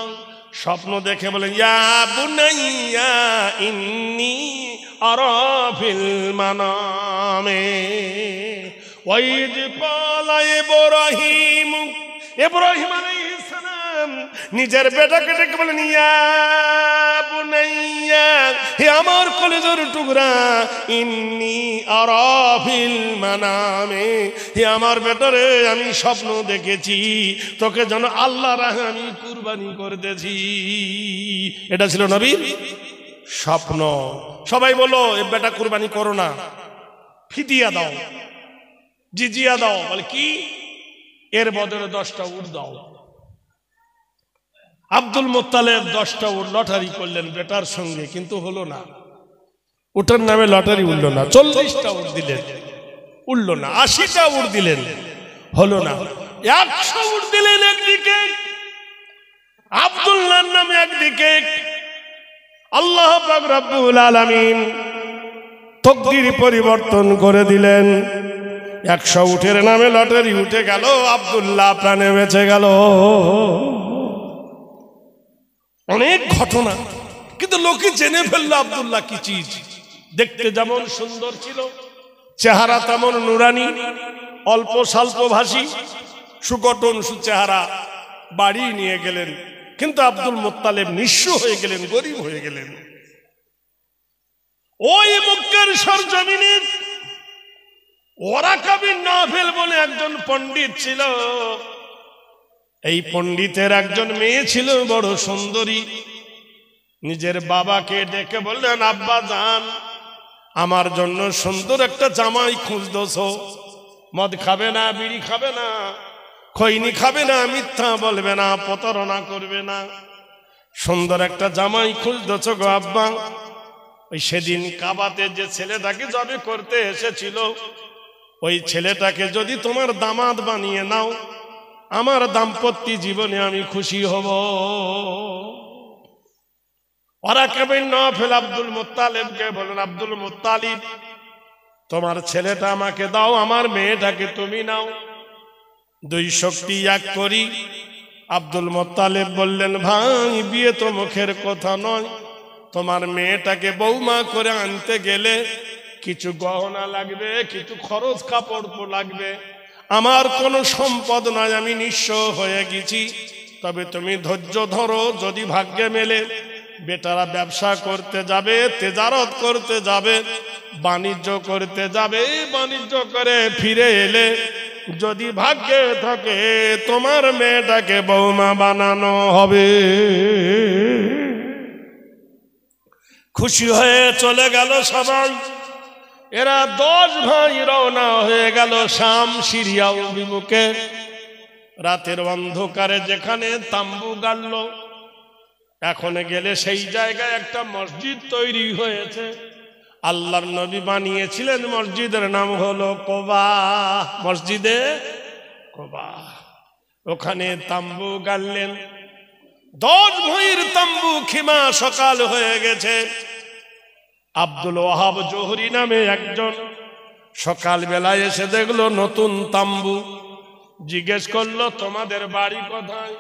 স্বপ্ন দেখে বলেন, ইয়া বুনাইয়া ইন্নী আরা ফিল মানামে ওয়াইজ ক্বালা ইব্রাহিম, ইব্রাহিম আলাইহিস সালাম নিজের বেটাকে ডেকে বলেন, ইয়া বুনাইয়া, হে আমার কলিজার টুকরা, ইন্নী আরা ফিল মানামে, হে আমার বেটারে আমি স্বপ্ন দেখেছি তোকে যেন আল্লাহ রাহে আমি কুরবানি করতেছি। এটা ছিল নবীর স্বপ্ন। সবাই বলো এ বেটা কুরবানি করো না, ফিদিয়া দাও, জিজিয়া দাও। বলে কি? এর বদলে 10টা উট দাও। আব্দুল মুত্তালিব 10টা উট লটারি করলেন বেটার সঙ্গে, কিন্তু হলো না। উটের নামে লটারি উঠল না। 40টা উট দিলেন, উঠল না। 80টা উট দিলেন, হলো না। 100 উট দিলেন একদিকে, আব্দুল্লাহর নামে একদিকে। আল্লাহ পাক রব্বুল আলামিন তকদির পরিবর্তন করে দিলেন। 100 উটের নামে লটারি উঠে গেল, আব্দুল্লাহ প্রাণে বেঁচে গেল। অনেক ঘটনা, কিন্তু লোকে জেনে ফেললো আব্দুল্লাহ কি চিজ। দেখতে যেমন সুন্দর ছিল, চেহারা তেমন নুরানি, অল্প স্বল্প ভাষী, সুগঠন সুচেহারা। বাড়ি নিয়ে গেলেন, কিন্তু আব্দুল মুত্তালিব নিঃস্ব হয়ে গেলেন, গরিব হয়ে গেলেন। ওই মক্কার সরজমিনে ওরাকা বিন নাফিল বলে একজন পণ্ডিত ছিল। এই পণ্ডিতের একজন মেয়ে ছিল বড় সুন্দরী। নিজের বাবাকে ডেকে বললেন, আব্বা জান আমার জন্য সুন্দর একটা জামাই খুঁজতেছ, মদ খাবে না, বিড়ি খাবে না, খৈনি খাবে না, মিথ্যা বলবে না, প্রতারণা করবে না, সুন্দর একটা জামাই খুঁজতেছ গো আব্বা। ওই সেদিন কাবাতে যে ছেলেটাকে জবে করতে এসেছিল ওই ছেলেটাকে যদি তোমার দামাদ বানিয়ে নাও, আমার দাম্পত্য জীবনে আমি খুশি হব। ওয়ারাকা বিন নওফল আব্দুল মুত্তালিবকে বলেন, আব্দুল মুত্তালিব, তোমার ছেলেটা আমাকে দাও, আমার মেয়েটাকে তুমি নাও, দুই শক্তি এক করি। আব্দুল মুত্তালিব বললেন, ভাই বিয়ে তো মুখের কথা নয়, তোমার মেয়েটাকে বৌমা করে আনতে গেলে কিছু গহনা লাগবে, কিছু খরচ কাপড় লাগবে, আমার কোনো সম্পদ নয়, আমি নিঃস্ব হয়ে গেছি। তবে তুমি ধৈর্য ধরো, যদি ভাগ্যে মেলে। বেটারা ব্যবসা করতে যাবে, তেজারত করতে যাবে, বাণিজ্য করতে যাবে, বাণিজ্য করে ফিরে এলে যদি ভাগ্যে থাকে তোমার মেয়েটাকে বৌমা বানানো হবে। খুশি হয়ে চলে গেল সবাই। এরা 10 ভাই রওনা হয়ে গেল শাম, সিরিয়া অভিমুখে। রাতের অন্ধকারে যেখানে তাম্বু গাড়ল, এখন গেলে সেই জায়গায় একটা মসজিদ তৈরি হয়েছে। আল্লাহর নবী বানিয়েছিলেন, মসজিদের নাম হলো কোবা, মসজিদে কোবা। ওখানে তাম্বু গাড়লেন। 10 ভাইয়ের তাম্বু খিমা। সকাল হয়ে গেছে। আব্দুল ওয়াহাব জোহরি নামে একজন সকাল বেলায় এসে দেখলো নতুন তাম্বু। জিজ্ঞেস করলো, তোমাদের বাড়ি কোথায়?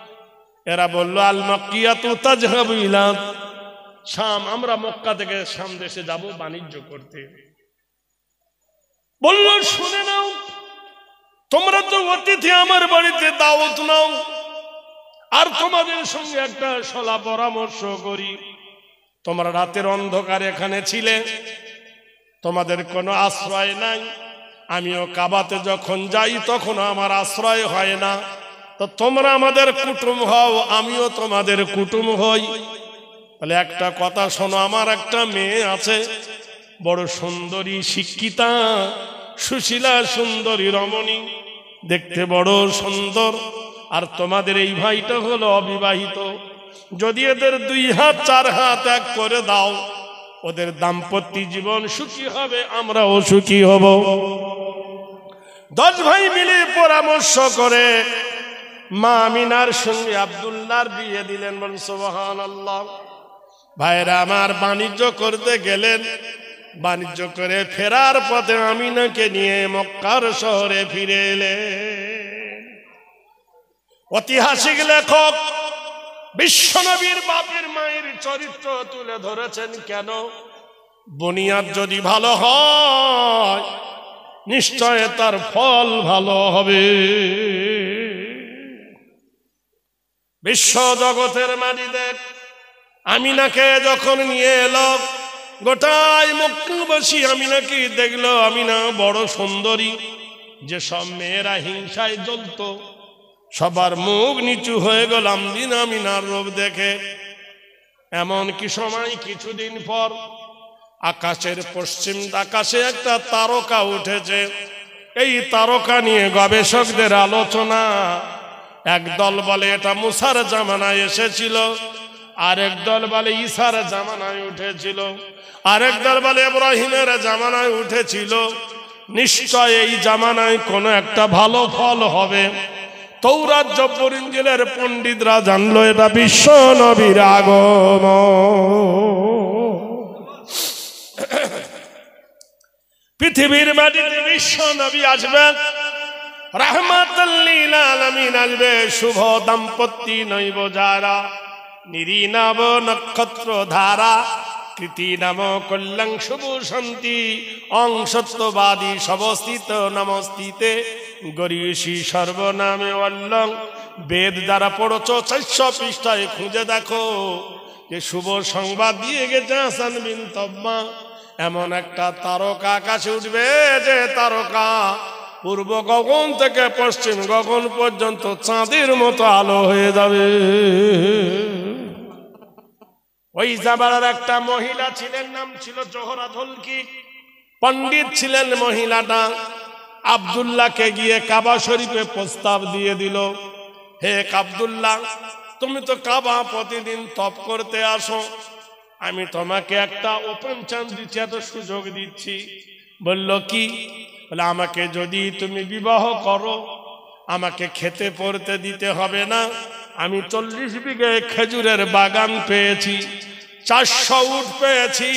এরা বলল, আল মক্কিয়াতু তাজহাবু ইলা শাম, আমরা মক্কা থেকে শাম দেশে যাব বাণিজ্য করতে। বলল, শুনে নাও, তোমরা তো অতিথি, আমার বাড়িতে দাওয়াত নাও, আর তোমাদের সঙ্গে একটা সলা পরামর্শ করি। তোমরা রাতের অন্ধকার এখানে ছিলে, তোমাদের কোনো আশ্রয় নাই। আমিও কাবাতে যখন যাই তখন আমার আশ্রয় হয় না। তো তোমরা আমাদের কুটুম হও, আমিও তোমাদের কুটুম হই। তাহলে একটা কথা শোনো, আমার একটা মেয়ে আছে, বড় সুন্দরী, শিক্ষিতা, সুশীলা, সুন্দরী রমণী, দেখতে বড় সুন্দর। আর তোমাদের এই ভাইটা হলো অবিবাহিত। যদি এদের 2 হাত 4 হাত এক করে দাও, ওদের দাম্পত্য জীবন সুখী হবে, আমরাও সুখী হব। 10 ভাই মিলে পরামর্শ করে মা আমিনার সঙ্গে আব্দুল্লাহর বিয়ে দিলেন। বল সুবহানাল্লাহ। ভাইরা আমার বাণিজ্য করতে গেলেন। বাণিজ্য করে ফেরার পথে আমিনাকে নিয়ে মক্কার শহরে ফিরে এলেন। ঐতিহাসিক লেখক বিশ্বনবীর বাপের মায়ের চরিত্র তুলে ধরেছেন। কেন? বুনিয়াদ যদি ভালো হয় নিশ্চয় তার ফল ভালো হবে। বিশ্ব জগতের মালিক আমিনাকে যখন নিয়ে এলো, গোটাই মক্কাবাসী আমিনাকে দেখলো। আমিনা বড় সুন্দরী, যে সব মেয়েরা হিংসায় জ্বলত, সবার মুখ নিচু হয়ে গেল আমিনার রূপ দেখে। এমন কি সময় কিছুদিন পর আকাশের পশ্চিম আকাশে একটা তারকা উঠেছে। এই তারকা নিয়ে গবেষকদের আলোচনা। একদল বলে এটা মুসার জামানায় এসেছিল, আরেক দল বলে ঈসার জামানায় উঠেছিল, আরেক দল বলে ইব্রাহিমের জামানায় উঠেছিল। নিশ্চয় এই জামানায় কোনো একটা ভালো ফল হবে। তৌরাত জব্বর ইনজিলের পণ্ডিতরা জানলো এটা বিশ্ব নবীর আগমন। পৃথিবীর মাটিতে বিশ্ব নবী আসবেন, রাহমাতাল লিল আলামিন আসবে। শুভ দাম্পত্য নৈব যারা, নিরি নাম নক্ষত্র ধারা, কৃতি নাম কল্যাণ শুভ শান্তি, অংশত্ববাদী সবস্থিত নমস্তিতে, গরিয়সী সর্বনামে অল্লং। বেদ দ্বারা পড়ছ 400 পৃষ্ঠায় খুঁজে দেখো যে শুভ সংবাদ দিয়ে গেছে হাসান বিন তব্বা। এমন একটা তারকা আকাশে উঠবে, যে তারকা পূর্ব গগন থেকে পশ্চিম গগন পর্যন্ত চাঁদের মতো আলো হয়ে যাবে। ওই জামানার একটা মহিলা ছিলেন, নাম ছিল জোহরা ধলকি। পণ্ডিত ছিলেন মহিলাটা। আব্দুল্লাহকে গিয়ে কাবা শরীফে প্রস্তাব দিয়ে দিল, হে আব্দুল্লাহ, তুমি তো কাবা প্রতিদিন তপ করতে আসো, আমি তোমাকে একটা ওপেন চান্স দিচ্ছি, এত সুযোগ দিচ্ছি। বলল কি? বলে আমাকে যদি তুমি বিবাহ করো আমাকে খেতে পড়তে দিতে হবে না, আমি 40 বিঘে খেজুরের বাগান পেয়েছি, 400 উট পেয়েছি,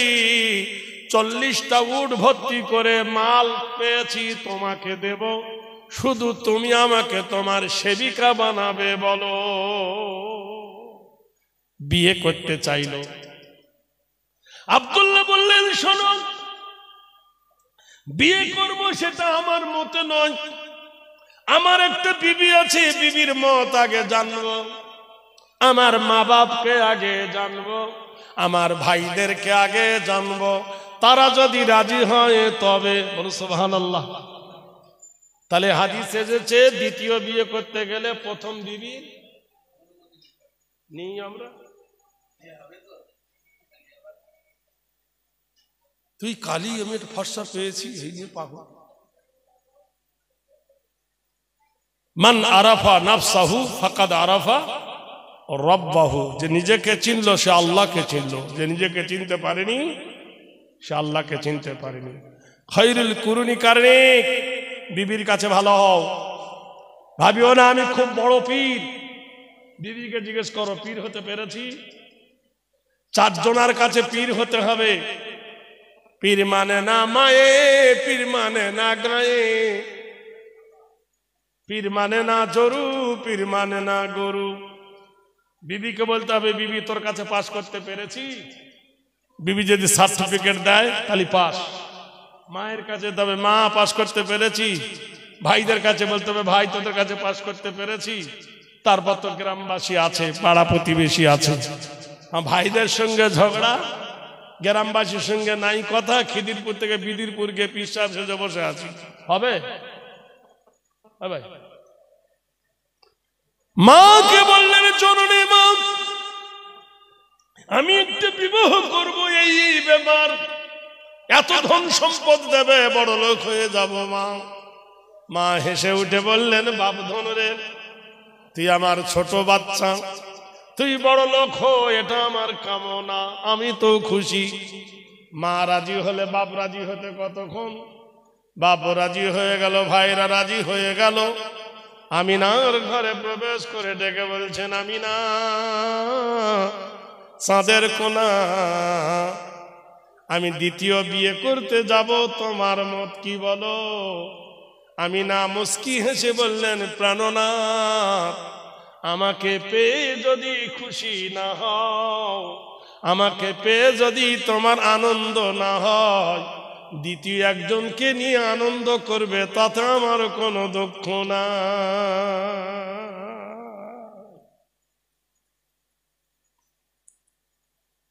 40টা উট ভর্তি করে মাল পেয়েছি, তোমাকে দেব, শুধু তুমি আমাকে তোমার সেবিকা বানাবে বলো। বিয়ে করতে চাইল। আব্দুল্লাহ বললেন শোনো, বিয়ে করব সেটা আমার মতে নয়, আমার একটা বিবি আছে, বিবির মত আগে জানবো, আমার মা বাপকে আগে জানবো, আমার ভাইদেরকে আগে জানবো, তারা যদি রাজি হয় তবে। বলো সুবহানাল্লাহ। তাহলে হাদিসে এসেছে দ্বিতীয় বিয়ে করতে গেলে প্রথম বিবি নিই আমরা। তুই কালি আমি একটা ফর্সা পেয়েছি, এই নিয়ে পাবো। মান আরাফা নাফসাহু ফাকাদ আরাফা রব্বাহু, যে নিজেকে চিনলো সে আল্লাহকে চিনলো, যে নিজেকে চিনতে পারেনি সে আল্লাহকে চিনতে পারেনি। খায়রুল কুরুনি কারনিক, বিবির কাছে ভালো হও, ভাবিও না আমি খুব বড় পীর। বিবিকে জিজ্ঞেস করো পীর হতে পেরেছি? 4 জনের কাছে পীর হতে হবে। পীর মানে না মায়ে, পীর মানে না গায়ে, পীর মানে না জরু, পীর মানে না গরু। বিবিকে বলতে হবে বিবি তোর কাছে পাস করতে পেরেছি, বিবি যদি সার্টিফিকেট দেয় তাহলে পাস। মায়ের কাছে তবে মা পাস করতে পেরেছি, ভাইদের কাছে বলতে হবে ভাই তোদের কাছে পাস করতে পেরেছি। তারপর তো গ্রামবাসী আছে, পাড়া প্রতিবেশী আছে। ভাইদের সঙ্গে ঝগড়া, গ্রামবাসীর সঙ্গে নাই কথা, খিদিরপুর থেকে বিদিরপুর গিয়ে পীর সাহেব সেজে বসে আছি, হবে? ভাই মাকে বললেন জননী মা আমি একটা বিবাহ করব, এই ব্যাপার, এত ধন সম্পদ দেবে, বড় লোক হয়ে যাব মা। মা হেসে উঠে বললেন বাপ ধন রে, তুই আমার ছোট বাচ্চা, তুই বড় লোক হো এটা আমার কামনা, আমি তো খুশি। মা রাজি হলে বাপ রাজি হতে কতক্ষণ, বাপ রাজি হয়ে গেল, ভাইরা রাজি হয়ে গেল। আমিনার ঘরে প্রবেশ করে ডেকে বলছেন আমিনা চাঁদের কোনা, আমি দ্বিতীয় বিয়ে করতে যাব, তোমার মত কি বলো? আমিনা মুস্কি হেসে বললেন প্রাণনাথ, আমাকে পেয়ে যদি খুশি না হও, আমাকে পেয়ে যদি তোমার আনন্দ না হয়, দ্বিতীয় একজনকে নিয়ে আনন্দ করবে, তাতে আমার কোনো দুঃখ না।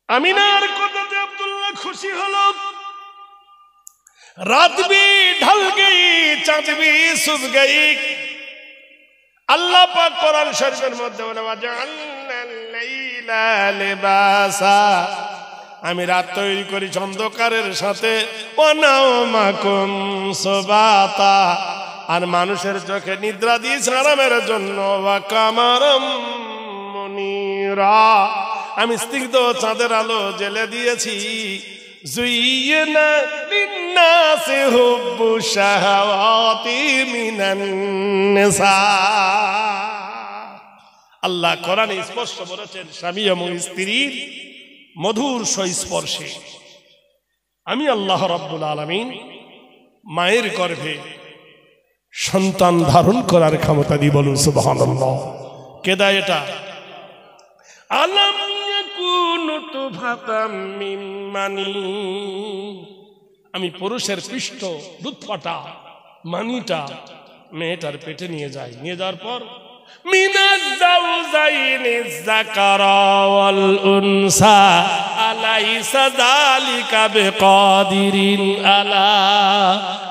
আমিনার কথাতে আব্দুল্লাহ খুশি হলো। রাত भी ढल गई, चांद भी सुब गई। আল্লাহ পাক কোরআন শরীফের মধ্যে বলে ওয়াজআলনাল লাইলা লিবাসা, আমি রাত তৈরি করি অন্ধকারের সাথে, ওয়ানাওমাকুম সুবাতা, আর মানুষের চোখে নিদ্রা দিয়েছি আরামের জন্য, ওয়া কামারাম মুনিরা, আমি স্নিগ্ধ চাঁদের আলো জেলে দিয়েছি। যুইয়িনা লিন্নাসি হুব্বু শাহাওয়াতি মিনান নিসা। আল্লাহ কোরআনে স্পষ্ট বলেছেন স্বামী এবং স্ত্রীর মধুর সংস্পর্শে আমি আল্লাহ রাব্বুল আলামিন মায়ের গর্ভে সন্তান ধারণ করার ক্ষমতা দিই। বলুন সুবহানাল্লাহ। কে দেয় এটা? আলাম ইয়াকুনু তুফাতাম মিন মানি, আমি পুরুষের পৃষ্ঠ দুধপাটা মানিটা মেয়েটার পেটে নিয়ে যাই, নিয়ে যাওয়ার পর মিনাজ জাওজাইনি যাকারা ওয়াল উনসা আলাইসা যালিকা বিকাদিরিন আলা,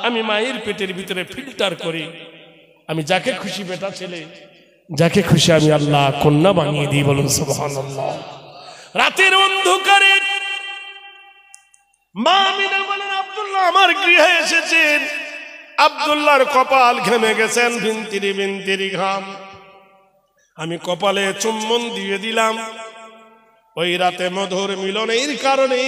আমি মায়ের পেটের ভিতরে ফিল্টার করি, আমি যাকে খুশি বেটা ছেলে, যাকে খুশি আমি আল্লাহ কন্যা বানিয়ে দিই। বলুন সুবহানাল্লাহ। রাতের অন্ধকারে মা আমিনা বলেন আব্দুল্লাহ আমার গৃহে এসেছেন। আব্দুল্লাহর কপাল ঘেমে গেছেন, বিনতিরি বিনতিরি ঘাম। আমি কপালে চুম্বন দিয়ে দিলাম। ওই রাতে মধুর মিলনের কারণে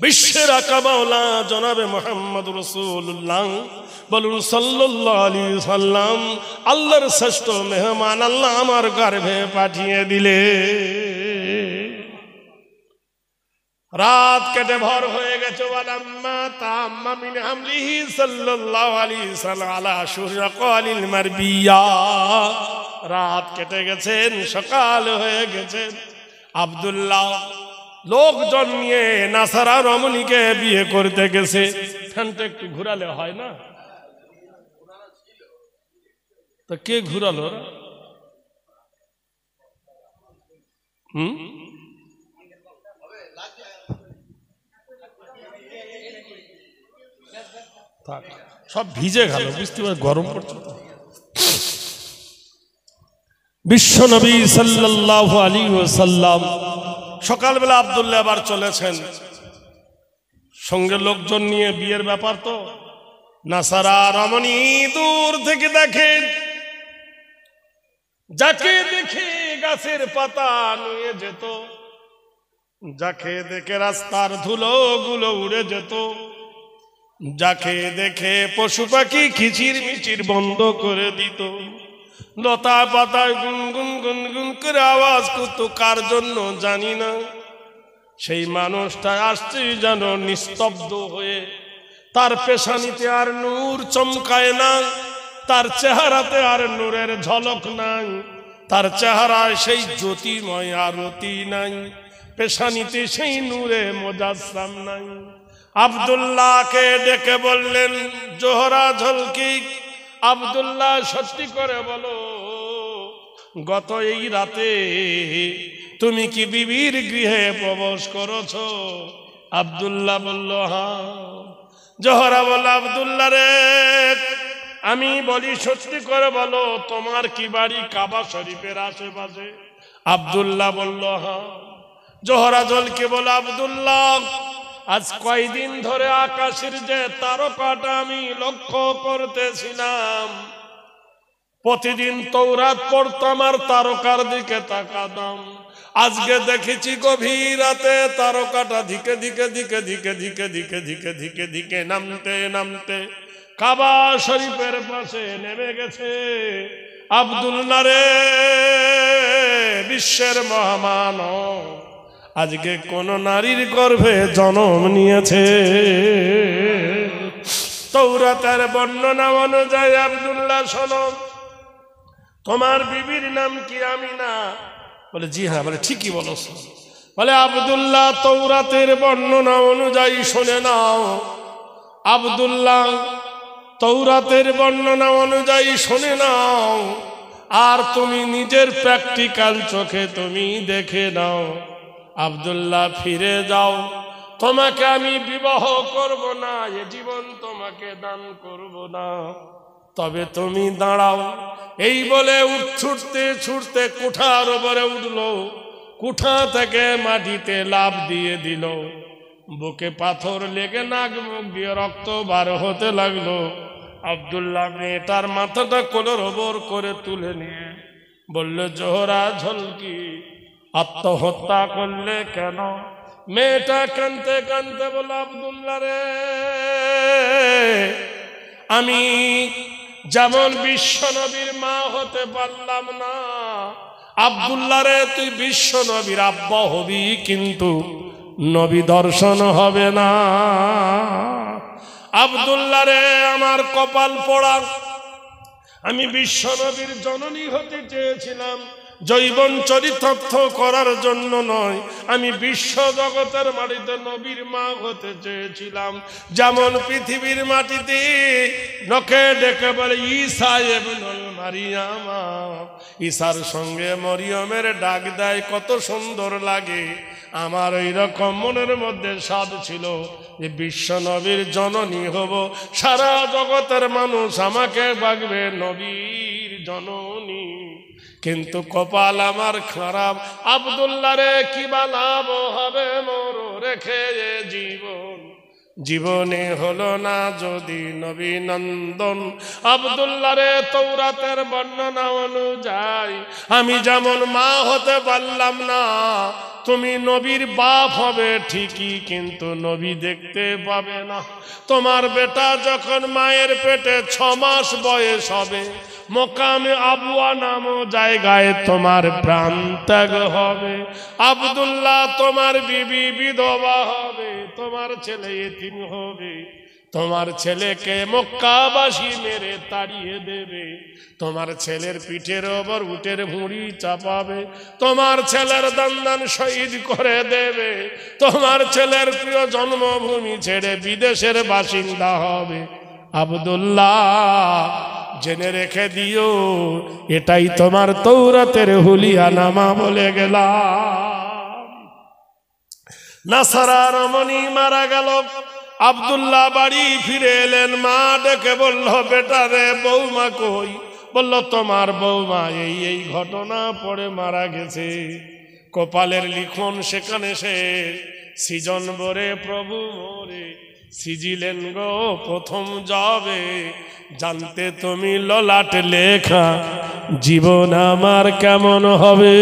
বিশ্বের আকা মাওলা জনাবে মুহাম্মদ রাসূলুল্লাহ বলুন সাল্লাল্লাহু আলাইহি সাল্লাম, আল্লাহর শ্রেষ্ঠ মেহমান আল্লাহ আমার গর্ভে পাঠিয়ে দিলে। রাত কেটে ভোর হয়ে গেছে। ওয়ালাম্মা তাম্মা মিন হামলিহি সাল্লাল্লাহু আলাইহি সাল্লাম আলা শুরকালিল মারবিয়া, রাত কেটে গেছেন, সকাল হয়ে গেছে। আব্দুল্লাহ লোকজন নিয়ে নাসারা রমণীকে বিয়ে করতে গেছে। ফ্যানটা একটু ঘুরালে হয় না? তো কে ঘুরালো? সব ভিজে গেল, বুঝতে পারছি গরম পড়ছে। বিশ্ব নবী সাল্লাল্লাহু আলাইহি ওয়াসাল্লাম সকালবেলা আব্দুল্লাহ আবার চলেছেন, সঙ্গে লোকজন নিয়ে, বিয়ের ব্যাপার তো। নাসারা রমণী দূর থেকে দেখেন, যাকে দেখে গাছের পাতা নুয়ে যেত, যাকে দেখে রাস্তার ধুলো গুলো উড়ে যেত, যাকে দেখে পশু পাখি কিচির মিচির বন্ধ করে দিত, লতা পাতায় গুনগুন গুনগুন করে আওয়াজ করতো, কার জন্য জানি না। সেই মানুষটা আসছে যেন নিস্তব্ধ হয়ে, তার পেশানিতে আর নূর চমকায় না, তার চেহারাতে আর নূরের ঝলক নাই, তার চেহারায় সেই জ্যোতিময় আরতি নাই, পেশানিতে সেই নূরে মুজাসসাম নাই। আব্দুল্লাহকে ডেকে বললেন, জোহরা ঝলকি, আব্দুল্লাহ সত্যি করে বলো, গত এই রাতে তুমি কি বিবির গৃহে প্রবেশ করেছো? আব্দুল্লাহ বলল হ্যাঁ। জোহরা বলল, আব্দুল্লাহ রে, আমি বলি সত্যি করে বলো, তোমার কি বাড়ি কাবা শরীফের আশেপাশে? আব্দুল্লাহ বলল হ্যাঁ। জোহরা ঝলকি বল, আব্দুল্লাহ, আজ কয়দিন ধরে আকাশের যে তারকাটা আমি লক্ষ্য করতেছিলাম, প্রতিদিন তৌরাত পড়তাম আর তারকার দিকে তাকাতাম, আজকে দেখেছি গভীর রাতে তারকাটা ধীকে ধীকে ধীকে ধীকে ধীকে ধীকে ধীকে ধীকে ধীকে নামতে নামতে কাবা শরীফের পাশে নেমে গেছে। আব্দুল্লাহ রে, বিশ্বের মহামানব আজকে কোন নারীর গর্ভে জন্ম নিয়েছে। তৌরাতের বর্ণনা অনুযায়ী আব্দুল্লাহ শোনো, তোমার বিবির নাম কি আমিনা? বলে জি হ্যাঁ। বলে ঠিকই বলছো। বলে আব্দুল্লাহ, তৌরাতের বর্ণনা অনুযায়ী শুনে নাও। আব্দুল্লাহ, তৌরাতের বর্ণনা অনুযায়ী শুনে নাও, আর তুমি নিজের প্র্যাকটিক্যাল চোখে তুমি দেখে নাও। আব্দুল্লাহ, ফিরে যাও, তোমাকে আমি বিবাহ করব না, এ জীবন তোমাকে দান করব না, তবে তুমি দাঁড়াও। এই বলে ছুটতে ছুটতে কুঠার উপরে উঠলো, কুঠা থেকে মাটিতে লাফ দিয়ে দিল, বুকে পাথর লেগে নাক মুখ দিয়ে রক্ত বার হতে লাগলো। আব্দুল্লাহ মেয়েটার মাথাটা কোলের ওপর করে তুলে নিয়ে বলল, জোহরা ঝলকি, আত্মহত্যা করলে কেন? মেয়েটা কাঁদতে কাঁদতে বলল, আব্দুল্লাহ রে, আমি যেমন বিশ্ব নবীর মা হতে পারলাম না, আব্দুল্লাহ রে তুই বিশ্ব নবীর আব্বা হবি, কিন্তু নবী দর্শন হবে না। আব্দুল্লাহ রে, আমার কপাল পোড়া, আমি বিশ্ব নবীর জননী হতে চেয়েছিলাম, জৈবন চরিতার্থ করার জন্য নয়। আমি বিশ্ব জগতের মাটিতে নবীর মা হতে চেয়েছিলাম। যেমন পৃথিবীর মাটিতে নখে ডেকে বলে ঈসা ইবনুল মারিয়াম, ঈসার সঙ্গে মরিয়মের ডাক দেয়, কত সুন্দর লাগে। আমার ওই রকম মনের মধ্যে স্বাদ ছিল যে বিশ্ব নবীর জননী হব, সারা জগতের মানুষ আমাকে ডাকবে নবীর জননী। কিন্তু কপাল আমার খারাপ। আব্দুল্লাহ রে, কি বালাবো হবে মোর রেখে জীবন, জীবনে হলো না যদি নবী নন্দন। আব্দুল্লাহ রে, তৌরাতের বর্ণনা অনুযায়ী আমি যেমন মা হতে পারলাম না, তুমি নবীর বাপ হবে ঠিকই, কিন্তু নবী দেখতে পাবে না। তোমার বেটা যখন মায়ের পেটে 6 মাস বয়স হবে, মোকামে আবুয়া নামও জায়গায় তোমার প্রাণ ত্যাগ হবে। আব্দুল্লাহ, তোমার বিবি বিধবা হবে, তোমার ছেলে এতিম হবে, তোমার ছেলেকে মক্কাবাসী মেরে তাড়িয়ে দেবে, তোমার ছেলের পিঠের ওপর উটের ভুঁড়ি চাপাবে, তোমার ছেলের দান শহীদ করে দেবে, তোমার ছেলের প্রিয় জন্মভূমি ছেড়ে বিদেশের বাসিন্দা হবে। আব্দুল্লাহ, জেনে রেখে দিও, এটাই তোমার তৌরাতের হুলিয়ানামা বলে গেলাম। নাসারা রমণী মারা গেল, আব্দুল্লাহ বাড়ি ফিরে এলেন। মা ডেকে বলল, বেটা রে, বৌমা কই? বলল, তোমার বৌমা এই ঘটনা পড়ে মারা গেছে। কপালের লিখন সেখানে সে সৃজন বরে প্রভু মোরে সিজিলেন গো প্রথম যাবে, জানতে তুমি ললাট লেখা জীবন আমার কেমন হবে।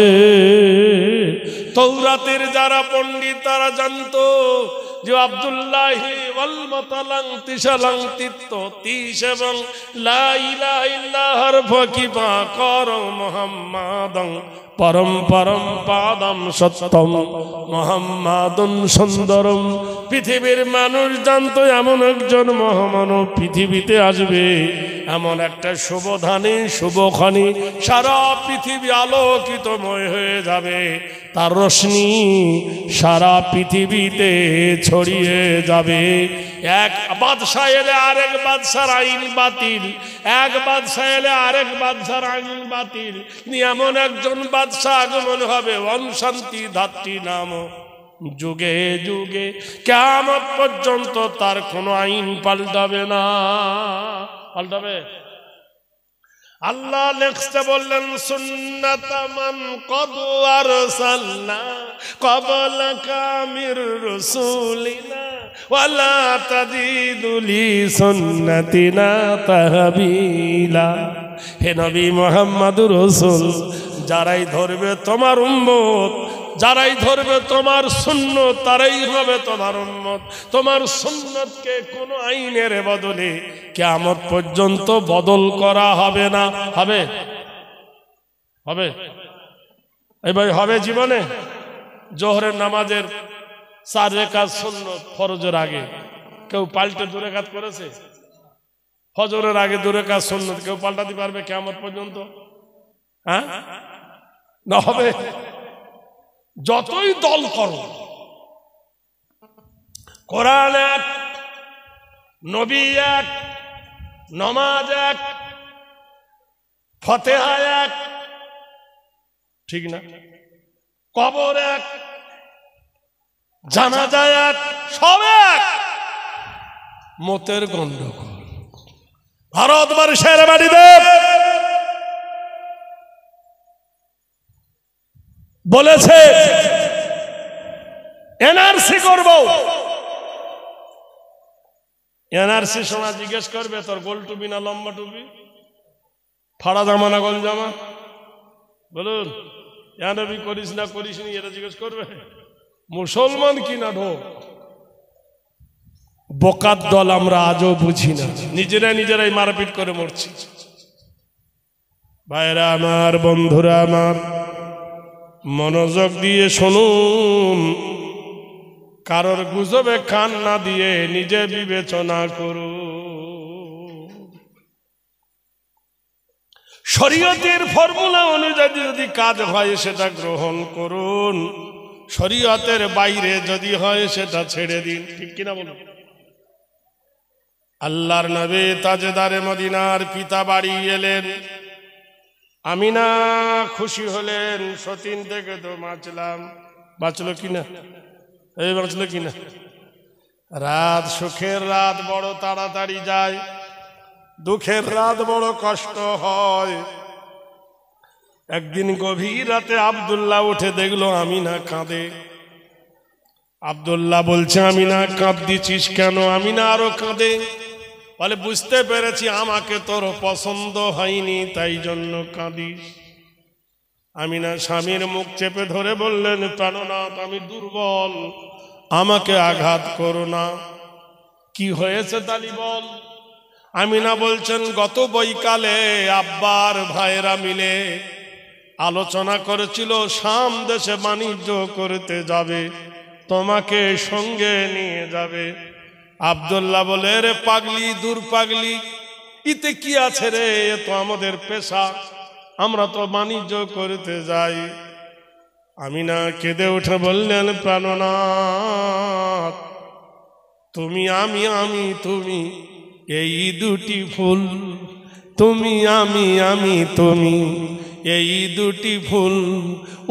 তৌরাতের যারা পণ্ডিত তারা জানতো যে আব্দুল্লাহ ওয়াল মাতালাং তিশালাং তিত্ত 30 এবং লা ইলাহা ইল্লাল্লাহর ফকিবা কর মুহাম্মাদান পরম পরম পাদম সত্যম মুহাম্মাদুন সুন্দরম। পৃথিবীর মানুষ জানতো এমন একজন মহামানব পৃথিবীতে আসবে, এমন একটা শুভধানী শুভখানি, সারা পৃথিবী আলোকিতময় হয়ে যাবে, তার রশ্মি সারা পৃথিবীতে ছড়িয়ে যাবে। এক বাদশাহ এলে আরেক বাদশার আইন বাতিল, এক বাদশাহ এলে আরেক বাদশার আইন বাতিল। এমন একজন বাদশাহ আগমন হবে, ওম শান্তি ধাত্রী নাম, যুগে যুগে কিয়ামত পর্যন্ত তার কোনো আইন পাল্টাবে না। পাল্টাবে? আল্লাহ নেক্সটে বললেন, সুন্নাতামান কদ আরসালনা ক্বাবলাকা মির রাসূলিনা ওয়ালা তাজিদু লি সুন্নাতিনা তাহবিলা। হে নবী মুহাম্মদুর রাসূল, যারাই ধরবে তোমার উম্মত, যারাই ধরবে তোমার সুন্নত, তারাই হবে তোমার উম্মত। তোমার সুন্নতকে কোন আইনের বদলে কিয়ামত পর্যন্ত বদল করা হবে না। হবে? হবে? এই ভাই হবে জীবনে? জোহরের নামাজের 4 রাকাত সুন্নত ফরজের আগে কেউ পাল্টে 2 রাকাত করেছে? ফজরের আগে 2 রাকাত সুন্নত কেউ পাল্টাতে পারবে কিয়ামত পর্যন্ত? হ্যাঁ, না হবে। যতই দল করো, কোরআন এক, নবী এক, নমাজ এক, ফতেহা এক, ঠিক না? কবর এক, জানাজা এক, সব এক, মতের গন্ডগোল। ভারতবর্ষের বাড়িতে বলেছে এনআরসি করব, এনআরসি সময় জিজ্ঞেস করবে তোর গোল টুপি না লম্বা টুপি, ফাড়া জামা না গোল জামা, বলুন এনবি করিস না করিস নি, এটা জিজ্ঞেস করবে? মুসলমান কি না ঢোক? বোকার দল আমরা আজও বুঝি না, নিজেরাই মারপিট করে মরছি। ভাইরা আমার, বন্ধুরা আমার, মনোযোগ দিয়ে শুনুন, কারোর গুজবে কান না দিয়ে নিজে বিবেচনা করুন। শরীয়তের ফর্মুলা অনুযায়ী যদি কাজ হয় সেটা গ্রহণ করুন, শরীয়তের বাইরে যদি হয় সেটা ছেড়ে দিন। ঠিক কিনা বলুন? আল্লাহর নবী তাজদারে মদিনার পিতা বাড়ি এলেন, আমিনা খুশি হলেন, সতীন থেকে তো বাঁচলাম। বাঁচলো কিনা? এই বাঁচলো কিনা? রাত, সুখের রাত বড় তাড়াতাড়ি যায়, দুঃখের রাত বড় কষ্ট হয়। একদিন গভীর রাতে আব্দুল্লাহ উঠে দেখলো আমিনা কাঁদে। আব্দুল্লাহ বলছে, আমিনা কাঁদছিস কেন? আমিনা আরো কাঁদে, বলে বুঝতে পেরেছি আমাকে তোর পছন্দ হয়নি, তাই জন্য কাঁদিস। আমিনা স্বামীর মুখ চেপে ধরে বললেন, প্রাণনাথ আমি দুর্বল, আমাকে আঘাত করো না। কি হয়েছে তালি বল। আমিনা বলছেন, গত বৈকালে আব্বার ভাইরা মিলে আলোচনা করেছিল শাম দেশে বাণিজ্য করতে যাবে, তোমাকে সঙ্গে নিয়ে যাবে। আব্দুল্লাহ বলে, রে পাগলি, দূর পাগলি, ইতে কি আছে রে, এ তো আমাদের পেশা, আমরা তো বাণিজ্য করতে যাই। আমিনা কেঁদে উঠে বললেন, প্রাণনাথ তুমি আমি, আমি তুমি, এই দুটি ফুল, তুমি আমি, আমি তুমি, এই দুটি ফুল,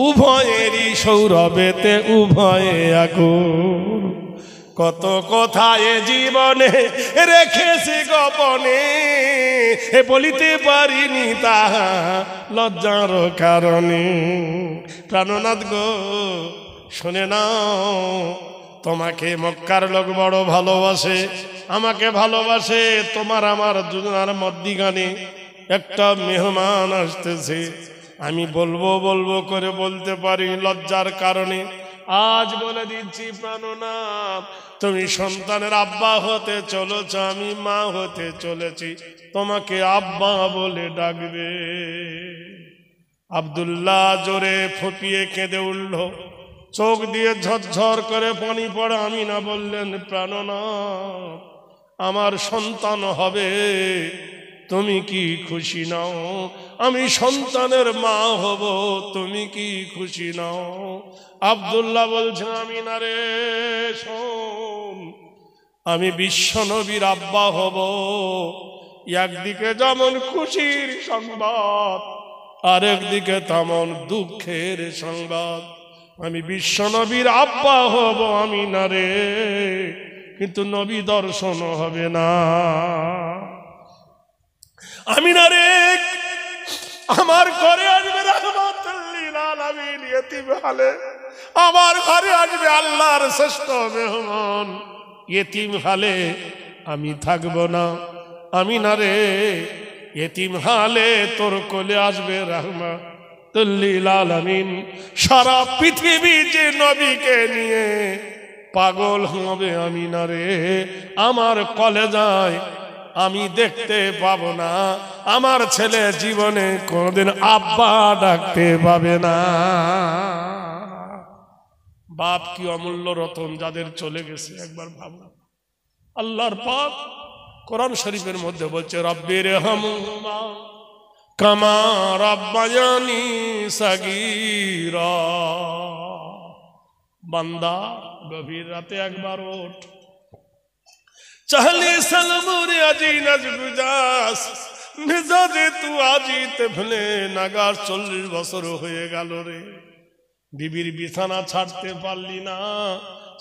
উভয়েরই সৌরভেতে উভয়ে আগুন। কত কথা এ জীবনে রেখেছি গোপনে, এ বলিতে পারিনি তাহা লজ্জার কারণে। প্রাণনাথ গো শুনে নাও, তোমাকে মক্কার লোক বড় ভালোবাসে, আমাকে ভালোবাসে। তোমার আমার দুজনার মধ্যিখানে একটা মেহমান আসতেছে, আমি বলবো বলবো করে বলতে পারি লজ্জার কারণে। আজ বলে দিচ্ছি প্রাণনাথ, তুমি সন্তানের আব্বা হতে চলেছ, আমি মা হতে চলেছি, তোমাকে আব্বা বলে ডাকবে। আব্দুল্লাহ জোরে ফুপিয়ে কেঁদে উঠল, চোখ দিয়ে ঝরঝর করে পানি পড়ে। আমিনা বললেন, প্রাণনাথ আমার সন্তান হবে, তুমি কি খুশি নাও? আমি সন্তানের মা হব, তুমি কি খুশি নাও? আব্দুল্লাহ বলছেন, আমিনা রে শোন, আমি বিশ্বনবীর আব্বা হব, একদিকে যেমন খুশির সংবাদ, আরেকদিকে তেমন দুঃখের সংবাদ। আমি বিশ্বনবীর আব্বা হব আমিনা রে, কিন্তু নবী দর্শন হবে না। আমিনা রে আমার ঘরে আসবে রাহমাতুল লিল আলামিন ইতিম হালে, আমার ঘরে আসবে আল্লাহর শ্রেষ্ঠ মেহমান, ইতিম হালে আমি থাকব না। আমিনা রে ইতিম হালে তোর কোলে আসবে রাহমাতুল লিল আলামিন। সারা পৃথিবী যে নবীকে নিয়ে পাগল হবে আমিনা রে, আমার কলেজায় আমি দেখতে পাবো না, আমার ছেলে জীবনে কোনদিন আব্বা ডাকতে পাবে না। বাপ কি অমূল্য রতন যাদের চলে গেছে, একবার ভাবো। আল্লাহর পাক কোরআন শরীফের মধ্যে বলছে, রব্বির হামহুমা কামা রাব্বায়ানি সাগীরা। বান্দা গভীর রাতে একবার ওঠ, চাহলে সালামরে আজি নজগুজাস মেজাজে তু আজি তেফলে নাগার। 40 বছর হয়ে গেল রে, বিবির বিছানা ছাড়তে পারলি না,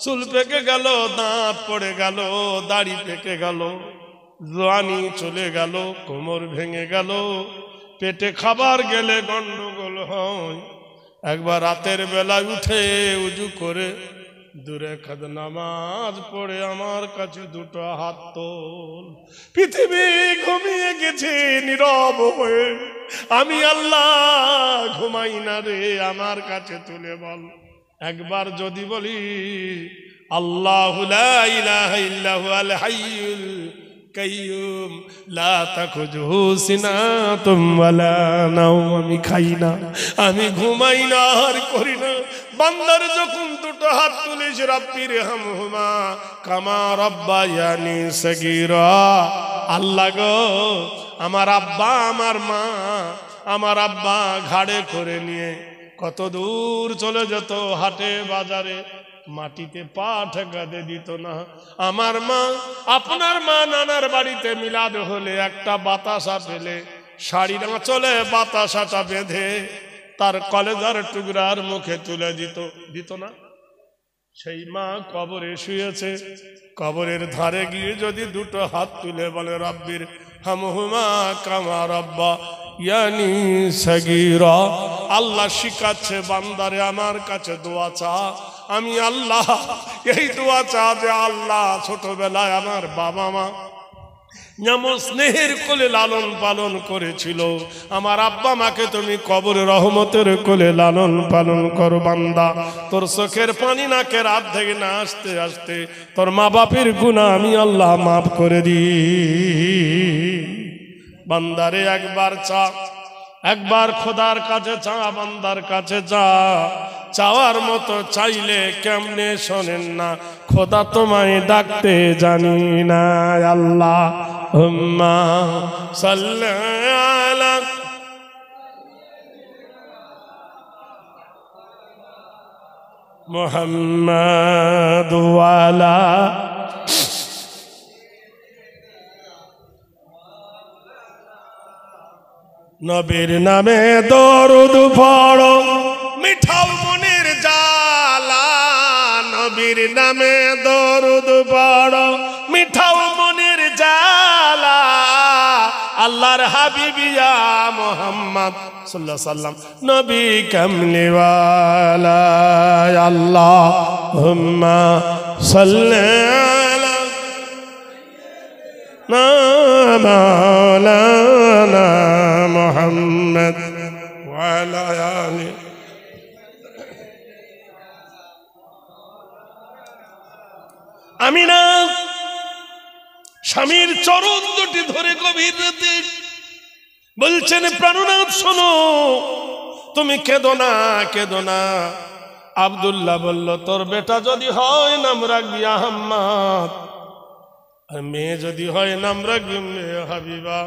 চুল পেকে গেল, দাঁত পড়ে গেল, দাড়ি পেকে গেল, জোয়ানি চলে গেল, কোমর ভেঙে গেল, পেটে খাবার গেলে গন্ডগোল হয়। একবার রাতের বেলায় উঠে উজু করে দূরে খাদ নামাজ পড়ে আমার কাছে দুটো হাত তোল। পৃথিবী ঘুমিয়ে গেছে নীরব হয়ে, আমি আল্লাহ ঘুমাই না রে, আমার কাছে তুলে বল। একবার যদি বলি আল্লাহু লা ইলাহা ইল্লাহু আল হাইয়ুল কাইয়ুম লা তাখুযুহু সিনাতুম ওয়ালা নাওম, আমি খাই না, আমি ঘুমাই না, আর করি না। বান্দার যখন দুটো হাত তুলিস, রব্বির হামহুমা কামা রাব্বায়ানি সাগীরা, আল্লাহ গো আমার আব্বা আমার মা, আমার আব্বা ঘাড়ে করে নিয়ে কত দূর চলে যেত, হাটে বাজারে মাটিতে পা ঠেকাতে দিত না। আমার মা, আপনার মা নানার বাড়িতে মিলাদ হলে একটা বাতাসা পেলে শাড়ির আঁচলে বাতাসাটা বেঁধে তার কলেজার টুকরার মুখে তুলে দিত না? সেই মা কবরে শুয়েছে, কবরের ধারে গিয়ে যদি দুটো হাত তুলে বলে রব্বির হামহুমা কামা রাব্বায়ানি সাগীরা, আল্লাহ শিখাচ্ছে বান্দারে আমার কাছে দোয়া চা, আমি আল্লাহ এই দোয়া চা যে আল্লাহ ছোটবেলায় আমার বাবা মা যেমন স্নেহের কোলে লালন পালন করেছিল, আমার আব্বা মাকে তুমি কবর রহমতের কোলে লালন পালন করো বান্দা। তোর চোখের পানি নাকের হাত থেকে না আসতে আসতে তোর মা বাপের গুনাহ আমি আল্লাহ মাফ করে দিই। বান্দারে একবার চা, একবার খোদার কাছে চা, বান্দার কাছে চা। চাওয়ার মতো চাইলে কেমনে শোনেন না, খোদা তোমায় ডাকতে জানি না। আল্লাহ হুম্মা সাল্লি আলা মুহাম্মাদ ওয়া আলা নবীর নামে দরুদ পড়ো মিঠাও মনের জ্বালা। নবীর নামে দরুদ পড়ো মিঠাও মনের জ্বালা। আল্লাহর হাবিবিয়া মুহাম্মদ সাল্লাল্লাহু আলাইহি সাল্লাম নবী কামলিওয়ালা। আল্লাহুম্মা সাল্লি আলা মাওলানা মুহাম্মদ ওয়া আলা আলি। আমিনা স্বামীর চরণ দুটি ধরে গভীর রাতে বলছেন, প্রাণনাথ শোনো, তুমি কেঁদো না, কেঁদো না। আব্দুল্লাহ বলল, তোর বেটা যদি হয় নাম রাখবি আহম্মদ, আর মেয়ে যদি হয় নাম রাখবি হাবিবা।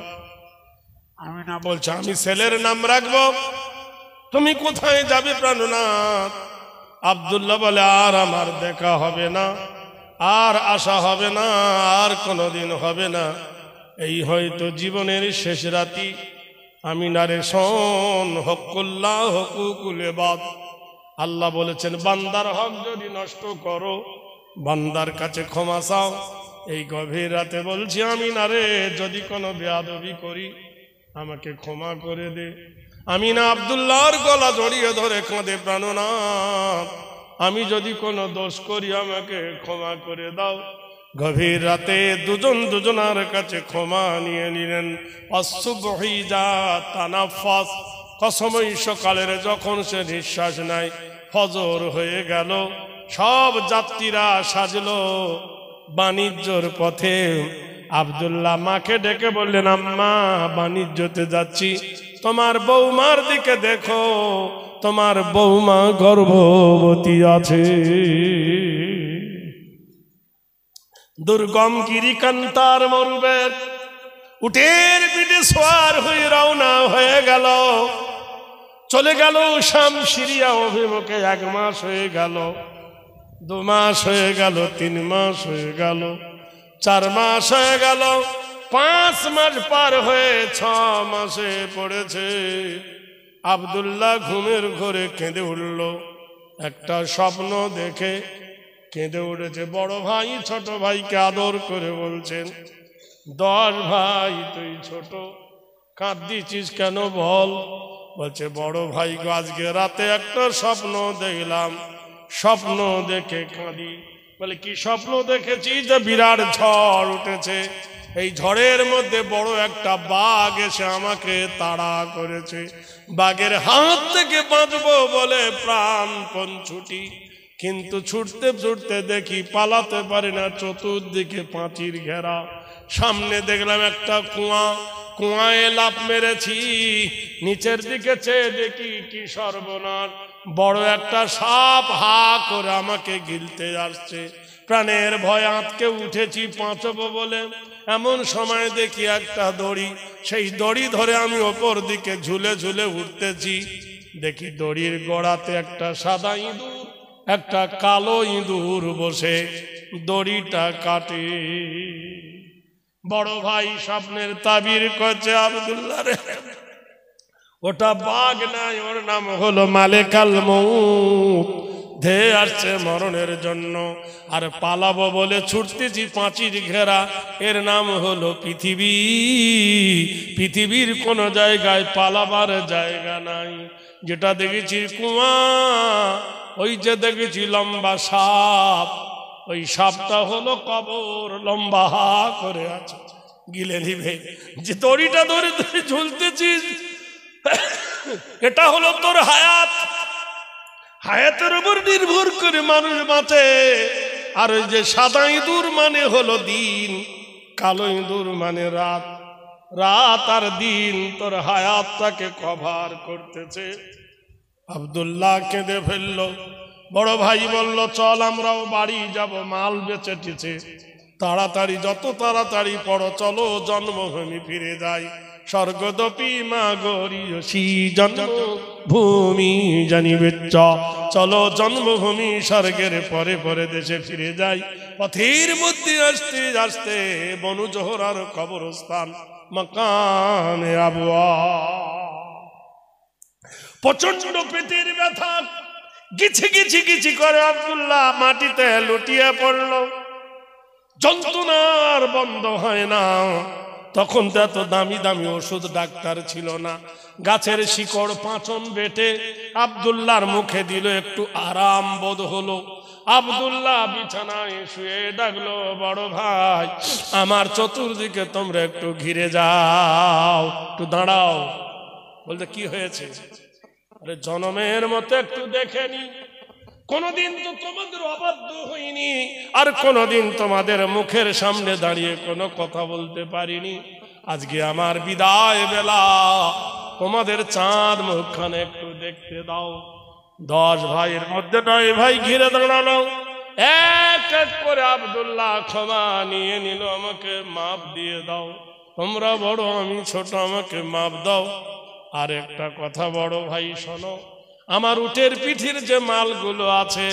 আমিনা বলছে, আমি ছেলের নাম রাখবো, তুমি কোথায় যাবে প্রাণনাথ? আব্দুল্লাহ বলে, আর আমার দেখা হবে না, আর আশা হবে না, আর কোনোদিন হবে না। এই হয়তো জীবনের শেষ রাতি। আমিনারে শোন, হকুল্লাহ হুকুকুল ইবাদ। আল্লাহ বলেছেন, বান্দার হক যদি নষ্ট করো বান্দার কাছে ক্ষমা চাও। এই গভীর রাতে বলছি, আমিনারে যদি কোনো বেয়াদবি করি আমাকে ক্ষমা করে দে। আমিনা আব্দুল্লাহর গলা জড়িয়ে ধরে কাঁদে, প্রাণনাথ আমি যদি কোনো দোষ করি আমাকে ক্ষমা করে দাও। গভীর রাতে দুজন দুজনার কাছে ক্ষমা নিয়ে নিলেন। অসুবহি যা তানাফাস, কসমই সকালের যখন সে নিঃশ্বাস নেয়, ফজর হয়ে গেল। সব যাত্রীরা সাজলো বাণিজ্যর পথে। আব্দুল্লাহ মাকে ডেকে বললেন, আম্মা বাণিজ্যতে যাচ্ছি, তোমার বৌমার দিকে দেখো, তোমার বৌমা গর্ভবতী আছে। দুর্গম গিরিকান্তার মরুবের উটের পিঠে সওয়ার হয়ে রওনা হয়ে গেল। চলে গেল শাম সিরিয়া অভিমুখে। 1 মাস হয়ে গেল, 2 মাস হয়ে গেল, 3 মাস হয়ে গেল, 4 মাস হয়ে গেল, 5 মাস পার হয়ে 6 মাসে পড়েছে। আব্দুল্লাহ ঘুমের ঘরে কেঁদে উঠল। একটা স্বপ্ন দেখে কেঁদে উঠেছে। বড় ভাই ছোট ভাইকে আদর করে বলছেন, 10 ভাই তুই ছোট, কাঁদছিস কেন বল? বলছে, বড় ভাই গো, আজকে রাতে একটা স্বপ্ন দেখলাম, স্বপ্ন দেখে কাঁদি। বলে, কি স্বপ্ন দেখেছি? যে বিরাট ঝড় উঠেছে, এই ঝড়ের মধ্যে বড় একটা বাঘ এসে আমাকে তাড়া করেছে। বাঘের হাত থেকে বাঁচবো বলে প্রাণপণ ছুটি, কিন্তু ছুটতে ছুটতে দেখি পালাতে পারি না, চতুর্দিকে পাঁচির ঘেরা। সামনে দেখলাম একটা কুয়া, কুয়ায় লাফ মেরেছি, নিচের দিকে চেয়ে দেখি কি সর্বনাশ, বড় একটা সাপ হা করে আমাকে গিলতে আসছে। প্রাণের ভয় আঁতকে উঠেছি, বাঁচবো বলে। এমন সময় দেখি একটা দড়ি, সেই দড়ি ধরে আমি ওপর দিকে ঝুলে ঝুলে উঠতেছি। দেখি দড়ির গোড়াতে একটা সাদা ইঁদুর, একটা কালো ইঁদুর বসে দড়িটা কাটে। বড় ভাই স্বপ্নের তাবির করছে, আব্দুল্লাহ রে, ওটা বাঘ নাই, ওর নাম হলো মালেকাল মউত, ধেয়ে আসছে মরণের জন্য। আর পালাবো বলে ছুটতেছি পাঁচির ঘেরা, এর নাম হলো পৃথিবী। পৃথিবীর কোন জায়গায় পালাবার জায়গা নাই। যেটা দেখেছি কুয়া, ওই যে দেখেছি লম্বা সাপ, ওই সাপটা হলো কবর, লম্বা করে আছে, গিলে নিবে। যে দড়িটা ধরে ধরে ঝুলতেছিস, এটা হলো তোর হায়াত। হায়াতের উপর নির্ভর করে মানুষ বাঁচে। আর ওই যে সাদা ইঁদুর মানে হলো দিন, কালো ইঁদুর মানে রাত। রাত আর দিন তোর হায়াতটাকে কভার করতেছে। আব্দুল্লাহ কেঁদে ফেললো। বড় ভাই বলল, চল আমরাও বাড়ি যাব, মাল বেচে টেচে তাড়াতাড়ি, যত তাড়াতাড়ি পড়ো, চলো জন্মভূমি ফিরে যাই। স্বর্গদপি মা গরিয়সী জন্মভূমি জানিবে, চলো জন্মভূমি স্বর্গের পরে পরে দেশে ফিরে যাই। পথের মধ্যে আসতে আসতে বনু জোহরার কবরস্থান মাকানে আবওয়া। প্রচন্ড পেটের ব্যথা, গিছি গিছি গিছি করে আব্দুল্লাহ মাটিতে লুটিয়ে পড়ল। যন্ত্রণার বন্ধ হয় না। তখন তো এত দামি দামি ওষুধ ডাক্তার ছিল না। গাছের শিকড় পাঁচন বেটে আব্দুল্লাহর মুখে দিল, একটু আরাম বোধ হলো। আব্দুল্লাহ বিছানায় শুয়ে ডাকলো, বড় ভাই আমার চতুর্দিকে তোমরা একটু ঘিরে যাও, একটু দাঁড়াও। বলতে কি হয়েছে? আরে জনমের মতো একটু দেখেনি, কোনদিন তো তোমাদের অবাধ্য হইনি, আর কোনদিন তোমাদের মুখের সামনে দাঁড়িয়ে কোনো কথা বলতে পারিনি। আজকে আমার বিদায় বেলা, তোমাদের চাঁদ মুখখানে একটু দেখতে দাও। 10 ভাইয়ের মধ্যে 9 ভাই ঘিরে দাঁড়ালো। এক এক করে আব্দুল্লাহ ক্ষমা নিয়ে নিল, আমাকে মাপ দিয়ে দাও, তোমরা বড় আমি ছোট, আমাকে মাপ দাও। আর একটা কথা বড় ভাই শোনো, আমার উটের পিঠের যে মালগুলো আছে,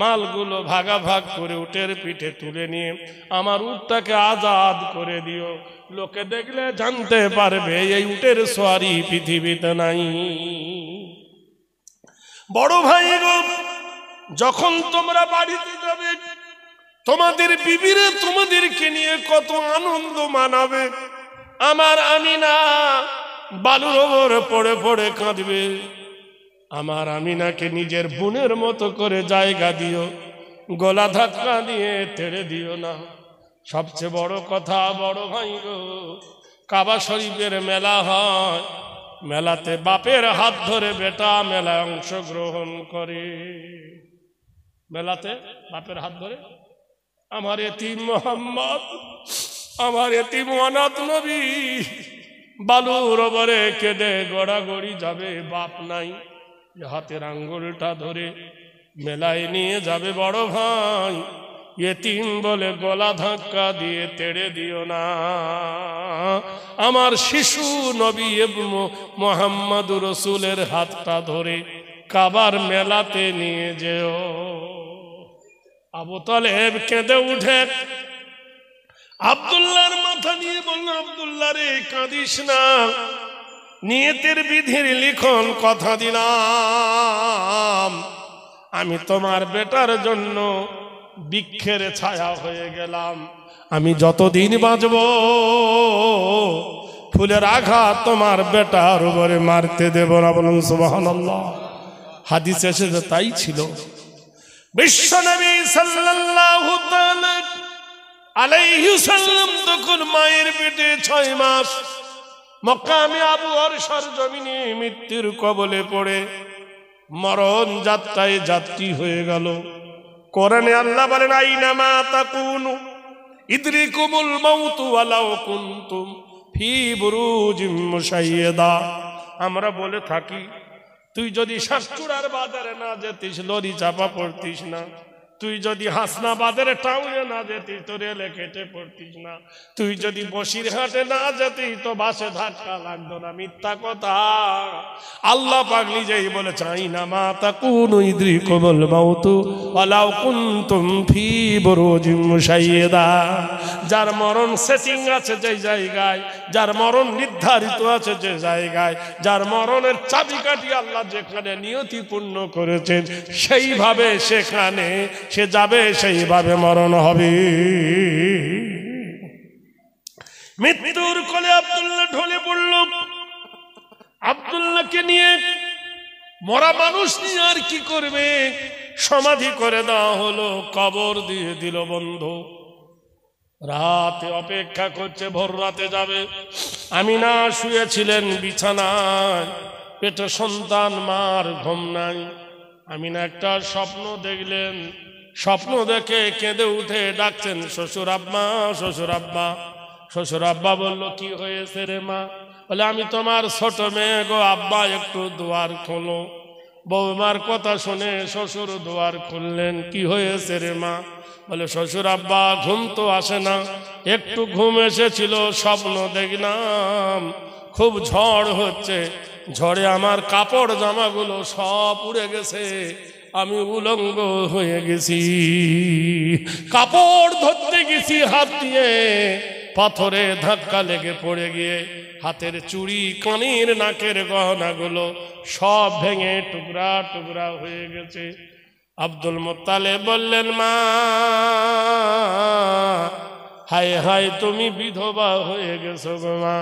মালগুলো ভাগাভাগ করে উটের পিঠে তুলে নিয়ে আমার উটটাকে আজাদ করে দিও। লোকে দেখলে জানতে পারবে এই উটের সোয়ারি পৃথিবীতে নাই। বড় ভাই গো, যখন তোমরা বাড়িতে যাবে, তোমাদের বিবিরে তোমাদেরকে নিয়ে কত আনন্দ মানাবে। আমার আমিনা বালুর ওপর পড়ে পড়ে কাঁদবে। আমার আমিনাকে নিজের বোনের মতো করে জায়গা দিও, গলা ধাক্কা দিয়ে তেড়ে দিও না। সবচেয়ে বড় কথা বড় ভাই গো, কাবা শরীফের মেলা হয়, মেলাতে বাপের হাত ধরে বেটা মেলায় অংশগ্রহণ করে। মেলাতে বাপের হাত ধরে আমার এতিম মোহাম্মদ, আমার এতিম অনাথ নবী বালুর ওপরে কেঁদে গড়াগড়ি যাবে, বাপ নাই, হাতের আঙ্গুলটা ধরে মেলায় নিয়ে যাবে। বড় ভাই এতিম বলে গলা ধাক্কা দিয়ে তেড়ে দিও না। আমার শিশু নবী মুহাম্মদুর রাসূলের হাতটা ধরে কাবার মেলাতে নিয়ে যেও। আবু তালেব কেঁদে উঠে আব্দুল্লাহর মাথা নিয়ে বলল, আব্দুল্লাহ রে কাঁদিস না, নিয়তের বিধির লিখন কথা দিলাম, আমি তোমার বেটার জন্য বৃক্ষের ছায়া হয়ে গেলাম। আমি যতদিন বাঁচব ফুলের আঘাত তোমার বেটার উপরে মারতে দেব না। বলুন সুবহানাল্লাহ। হাদিস এসেছে তাই ছিল। বিশ্বনবী সাল্লাল্লাহু তাআলা আলাইহি সাল্লাম তখন মায়ের পেটে 6 মাস মক্কামে আবু হরসর জমিনে মৃত্যুর কবলে পড়ে মরণ যাত্রায় যাত্রী হয়ে গেল। কোরআনে আল্লাহ বলেন, আইনামা তাকুনু ইদরিকুমুল মাউতু ওয়ালাউ কুনতুম ফি বুরুজিম মুশাইয়াদা। আমরা বলে থাকি, তুই যদি সাতচূড়ার বাজারে না যেতিস, লরি চাপা পড়তিস না, তুই যদি হাসনা বাজারে টাউনে না যেতিস তো রেলে কেটে পড়তিস না, তুই যদি বসিরহাটে না যেতিস তো বাসে ধাক্কা লাগতো না। মিথ্যা কথা। আল্লাহ পাক নিজেই বলে, চাই না মা তাকুনু ইদরিকুমুল মাউতু ওয়ালাউ কুনতুম ফি বুরুজিম মুশাইয়াদা। যার মরণ সেটিং আছে যে জায়গায়, যার মরণ নির্ধারিত আছে যে জায়গায়, যার মরণের চাবিকাঠি আল্লাহ যেখানে নিয়তিপূর্ণ করেছেন সেইভাবে সেখানে সে যাবে, সেইভাবে মরণ হবে। মৃত্যুর কোলে আব্দুল্লাহ ঢলে পড়ল। আব্দুল্লাহকে নিয়ে মরা মানুষ নিয়ে আর কি করবে, সমাধি করে দেওয়া হলো, কবর দিয়ে দিল বন্ধ। রাতে অপেক্ষা করছে, ভোর রাতে যাবে। আমিনা শুয়েছিলেন বিছানায়, পেটে সন্তান, মার ঘুম নাই। আমিনা একটা স্বপ্ন দেখলেন, স্বপ্ন দেখে কেঁদে উঠে ডাকছেন শ্বশুর আব্বা, শ্বশুর আব্বা। শ্বশুর আব্বা বলল, কি হয়েছে রে মা? বলে, আমি তোমার ছোট মেয়ে গো আব্বা, একটু দুয়ার খোলো। বৌমার কথা শুনে শ্বশুর দুয়ার খুললেন। কি হয়েছে রে মা? বলে, শ্বশুর আব্বা ঘুম তো আসে না, একটু ঘুম এসেছিল, স্বপ্ন দেখলাম খুব ঝড় হচ্ছে, ঝড়ে আমার কাপড় জামাগুলো সব উড়ে গেছে, আমি উলঙ্গ হয়ে গেছি। কাপড় ধরতে গেছি হাত দিয়ে, পাথরে ধাক্কা লেগে পড়ে গিয়ে হাতের চুড়ি, কানের, নাকের গহনাগুলো সব ভেঙে টুকরা টুকরা হয়ে গেছে। আব্দুল মুত্তালিব বললেন, মা হায় হায়, তুমি বিধবা হয়ে গেছো গো মা।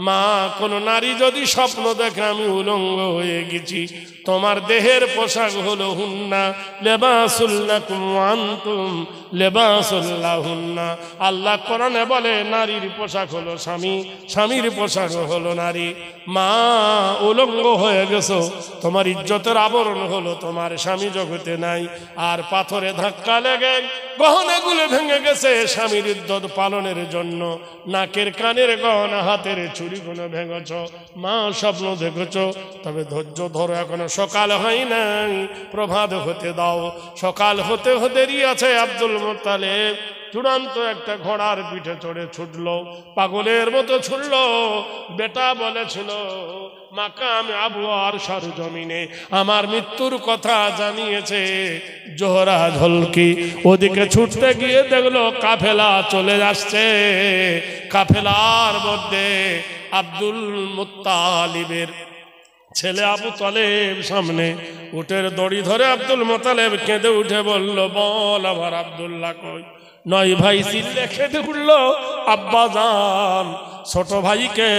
মা, কোন নারী যদি স্বপ্ন দেখে আমি উলঙ্গ হয়ে গেছি, তোমার দেহের পোশাক হলো হুন্না লেবাসুল লাকুম ওয়া আনতুম লেবাসুল লাহুন্না। আল্লাহ কোরআনে বলে, নারীর পোশাক হলো স্বামী, স্বামীর পোশাক হলো নারী। মা, উলঙ্গ হয়ে গেছো, তোমার ইজ্জতের আবরণ হলো তোমার স্বামী জগতে নাই। আর পাথরে ধাক্কা লেগে গহনাগুলো ভেঙে গেছে স্বামীর ইজ্জত পালনের জন্য। নাকের, কানের গহনা, হাতের চুড়িগুলো ভেঙেছ। মা, স্বপ্ন দেখেছ, তবে ধৈর্য ধরো, এখনো সকাল হয় নাই, প্রভাত হতে দাও। সকাল হতে হতে দেরি আছে। আব্দুল মুত্তালিব চূড়ান্ত একটা ঘোড়ার পিঠে চড়ে ছুটলো, পাগলের মতো ছুটলো। বেটা বলেছিল, মাকামে আবু আরশার জমিনে আমার মৃত্যুর কথা জানিয়েছে জোহরা ঝলকি। ওদিকে ছুটতে গিয়ে দেখলো কাফেলা চলে আসছে। কাফেলার মধ্যে আব্দুল মুত্তালিবের ছেলে আবু তালেব সামনে, উটের দড়ি ধরে আব্দুল মুত্তালিব কেঁদে উঠে বলল, বল আমার আব্দুল্লাহ কই? নয় ভাই চিল্লে কেঁদে উঠল, আব্বা জান, ছোট ভাইকে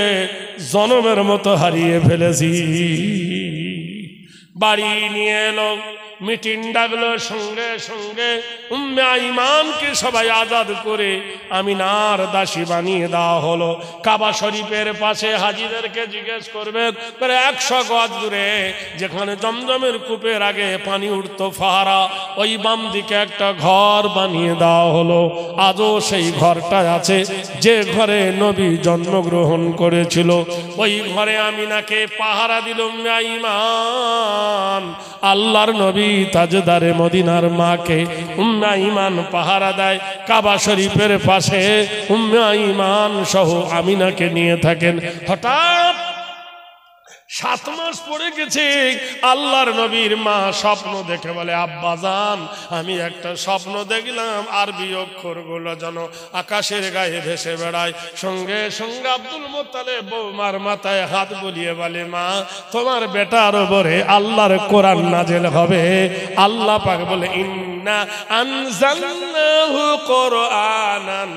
জনমের মতো হারিয়ে ফেলেছি। বাড়ি নিয়ে এলো, মিটিং ডাকলো, সঙ্গে সঙ্গে উম্মে আইমানকে সবাই আজাদ করে আমিনার দাসী বানিয়ে দেওয়া হলো। কাবা শরীফের পাশে হাজিদেরকে জিজ্ঞেস করবেন, 100 গজ দূরে যেখানে জমজমের কূপের আগে পানি উঠতো ফাহারা, ওই বাম দিকে একটা ঘর বানিয়ে দেওয়া হলো। আজও সেই ঘরটা আছে যে ঘরে নবী জন্মগ্রহণ করেছিল। ওই ঘরে আমিনাকে পাহারা দিল উম্মে আইমান। আল্লাহর নবী তাজদারে মদিনার মাকে উম্মে আইমান পাহারা দেয়। কাবা শরীফের পাশে উম্মে আইমান সহ আমিনাকে নিয়ে থাকেন। হঠাৎ 7 মাস পড়ে গেছে, আল্লাহর নবীর মা স্বপ্ন দেখে বলে, আব্বাজান, আমি একটা স্বপ্ন দেখলাম, আরবি অক্ষরগুলো যেন আকাশের গায়ে ভেসে বেড়ায়। সঙ্গে সঙ্গে আব্দুল মুত্তালিব বৌমার মাথায় হাত বুলিয়ে বলে, মা, তোমার বেটার উপরে আল্লাহর কোরআন নাজেল হবে। আল্লাহ পাক বলে, ইন্না আনজালনাহু কুরআনান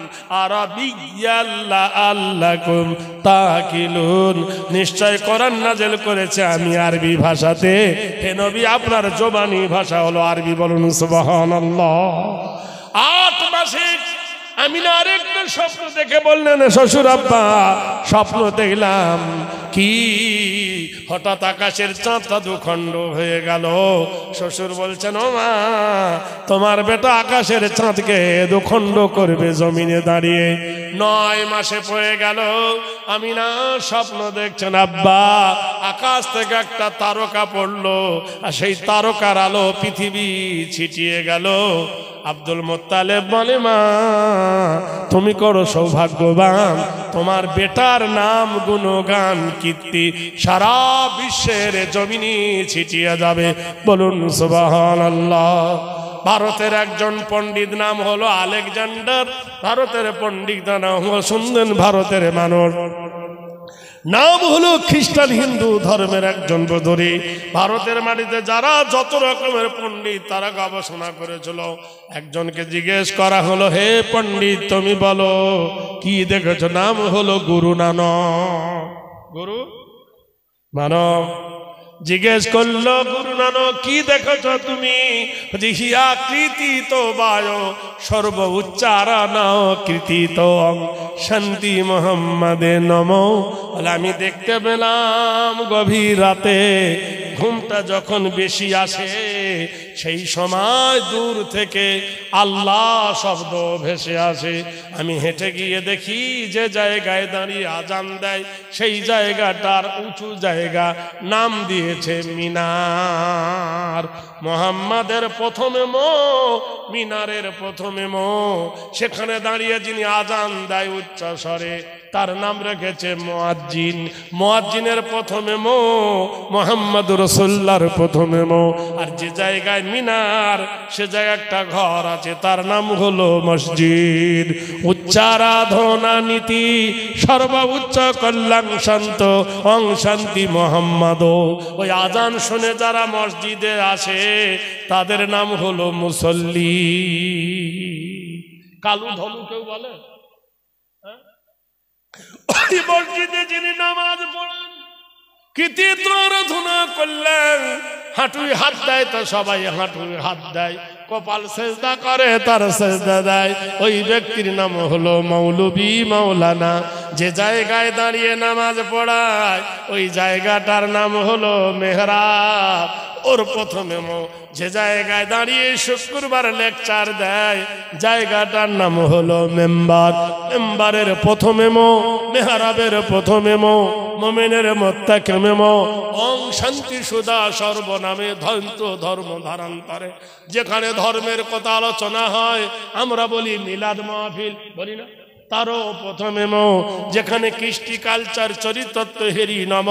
আরাবিয়্যান লাআল্লাকুম তাকিলুন। নিশ্চয় কোরআন নাজেল করেছে আমি আরবি ভাষাতে। হে নবী, আপনার জবানি ভাষা হলো আরবি, বলুন সুবহানাল্লাহ। 8 মাসে আমিনা আরেকটা স্বপ্ন দেখে বললেন, শ্বশুর আব্বা, স্বপ্ন দেখলাম কি? হঠাৎ আকাশের চাঁদটা 2 খণ্ড হয়ে গেল। শ্বশুর বলছেন, ও মা, তোমার বেটা আকাশের চাঁদকে 2 খণ্ড করবে জমিনে দাঁড়িয়ে। 9 মাসে পড়ে গেল। আমিনা স্বপ্ন দেখছেন, আব্বা, আকাশ থেকে একটা তারকা পড়লো, আর সেই তারকার আলো পৃথিবী ছিটিয়ে গেল। আব্দুল মুত্তালিব বলে, মা, তুমি করো সৌভাগ্যবান, তোমার বেটার নাম গুণগান কীর্তি সারা বিশ্বের জমিনে ছিটিয়ে যাবে, বলুন সুবহানাল্লাহ। ভারতের একজন পণ্ডিত নাম হলো আলেকজান্ডার। ভারতের পণ্ডিত নাম হলো, শুনলেন, ভারতের মানুষ নাম হলো খ্রিস্টান হিন্দু ধর্মের একজন বদরি। ভারতের মাটিতে যারা যত রকমের পণ্ডিত তারা গবেষণা করেছিল, একজনকে জিজ্ঞেস করা হলো, হে পণ্ডিত, তুমি বলো কি দেখেছো? নাম হলো গুরু নানক। গুরু নানক জিজ্ঞেস করলো গুরু নানক কি দেখেছ তুমি? হিয়া কৃতিত বায় সর্ব উচ্চারণ কৃতিত শান্তি মোহাম্মদে নমো। বলে আমি দেখতে পেলাম গভীর রাতে ঘুমটা যখন বেশি আসে সেই সময় দূর থেকে আল্লাহ শব্দ ভেসে আসে। আমি হেঁটে গিয়ে দেখি যে জায়গায় দাঁড়িয়ে আজান দেয় সেই জায়গাটার উঁচু জায়গা নাম দিয়েছে মিনার। মোহাম্মদের প্রথমে মো, মিনারের প্রথমে মো। সেখানে দাঁড়িয়ে যিনি আজান দেয় উচ্চ স্বরে তার নাম রেখেছে মুয়াজ্জিন। মুয়াজ্জিনের প্রথমে মো, মুহাম্মদ রাসূলুল্লাহর প্রথমে মো। আর যে জায়গায় মিনার সে জায়গায় একটা ঘর আছে তার নাম হলো মসজিদ। উচ্চারাধনা নীতি সর্বোচ্চ কল্যাণ শান্ত অং শান্তি মোহাম্মদ। ওই আজান শুনে যারা মসজিদে আসে তাদের নাম হলো মুসল্লি। কালু ধলু কেউ বলে? ওই মসজিদে যিনি নামাজ পড়েন কৃতিত্ব আরাধনা করলেন, হাঁটুই হাত দেয় তো সবাই হাঁটুই হাত দেয়, কপাল সেজদা করে তার সেজদা দেয়, ওই ব্যক্তির নাম হলো মৌলবী মাওলানা। যে জায়গায় দাঁড়িয়ে নামাজ পড়ায় ওই জায়গাটার নাম হলো মেহরাব, ওর প্রথমে মো। যে জায়গায় দাঁড়িয়ে শুক্রবার লেকচার দেয় জায়গাটার নাম হলো মেম্বার, মেম্বারের প্রথমে মো, মেহরাবের প্রথমে মো, মোমেনের মোত্তাকিমে মো। ওং শান্তি সুদা সর্বনামে ধর্ম ধারান্তরে। যেখানে ধর্মের কথা আলোচনা হয় আমরা বলি মিলাদ মাহফিল, বলি না? তারও প্রথমে মো। যেখানে কৃষ্টি কালচার চরিত্র হেরি নম,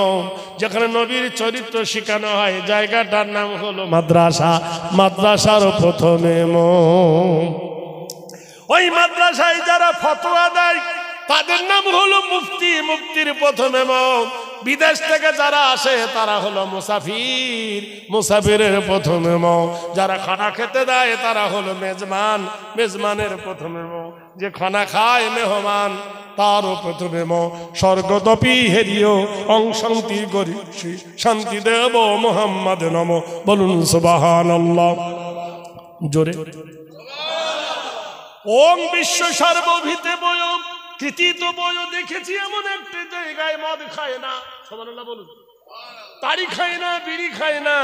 যেখানে নবীর চরিত্র শেখানো হয় জায়গাটার নাম হলো মাদ্রাসা, মাদ্রাসার প্রথমে মো। ওই মাদ্রাসায় যারা ফতোয়া দেয় তাদের নাম হলো মুফতি, মুফতির প্রথমে মো। বিদেশ থেকে যারা আসে তারা হলো মুসাফির, মুসাফিরের প্রথমে মো। যারা খানা খেতে দেয় তারা হলো মেজবান, মেজবানের প্রথমে মো। যে খানা খায় মেহমান তারও প্রথমে মো। স্বর্গদপি হেরিও অং শান্তি গরি শান্তি দেব মোহাম্মদ নম। বলুন সুবহানাল্লাহ জোরে। ওং বিশ্ব সর্বভীতে বয় কৃতিত বয়। দেখেছি এমন একটা জায়গায় মদ খায় না, সুবহানাল্লাহ বলুন, তাড়ি খায় না, বিড়ি খায় না,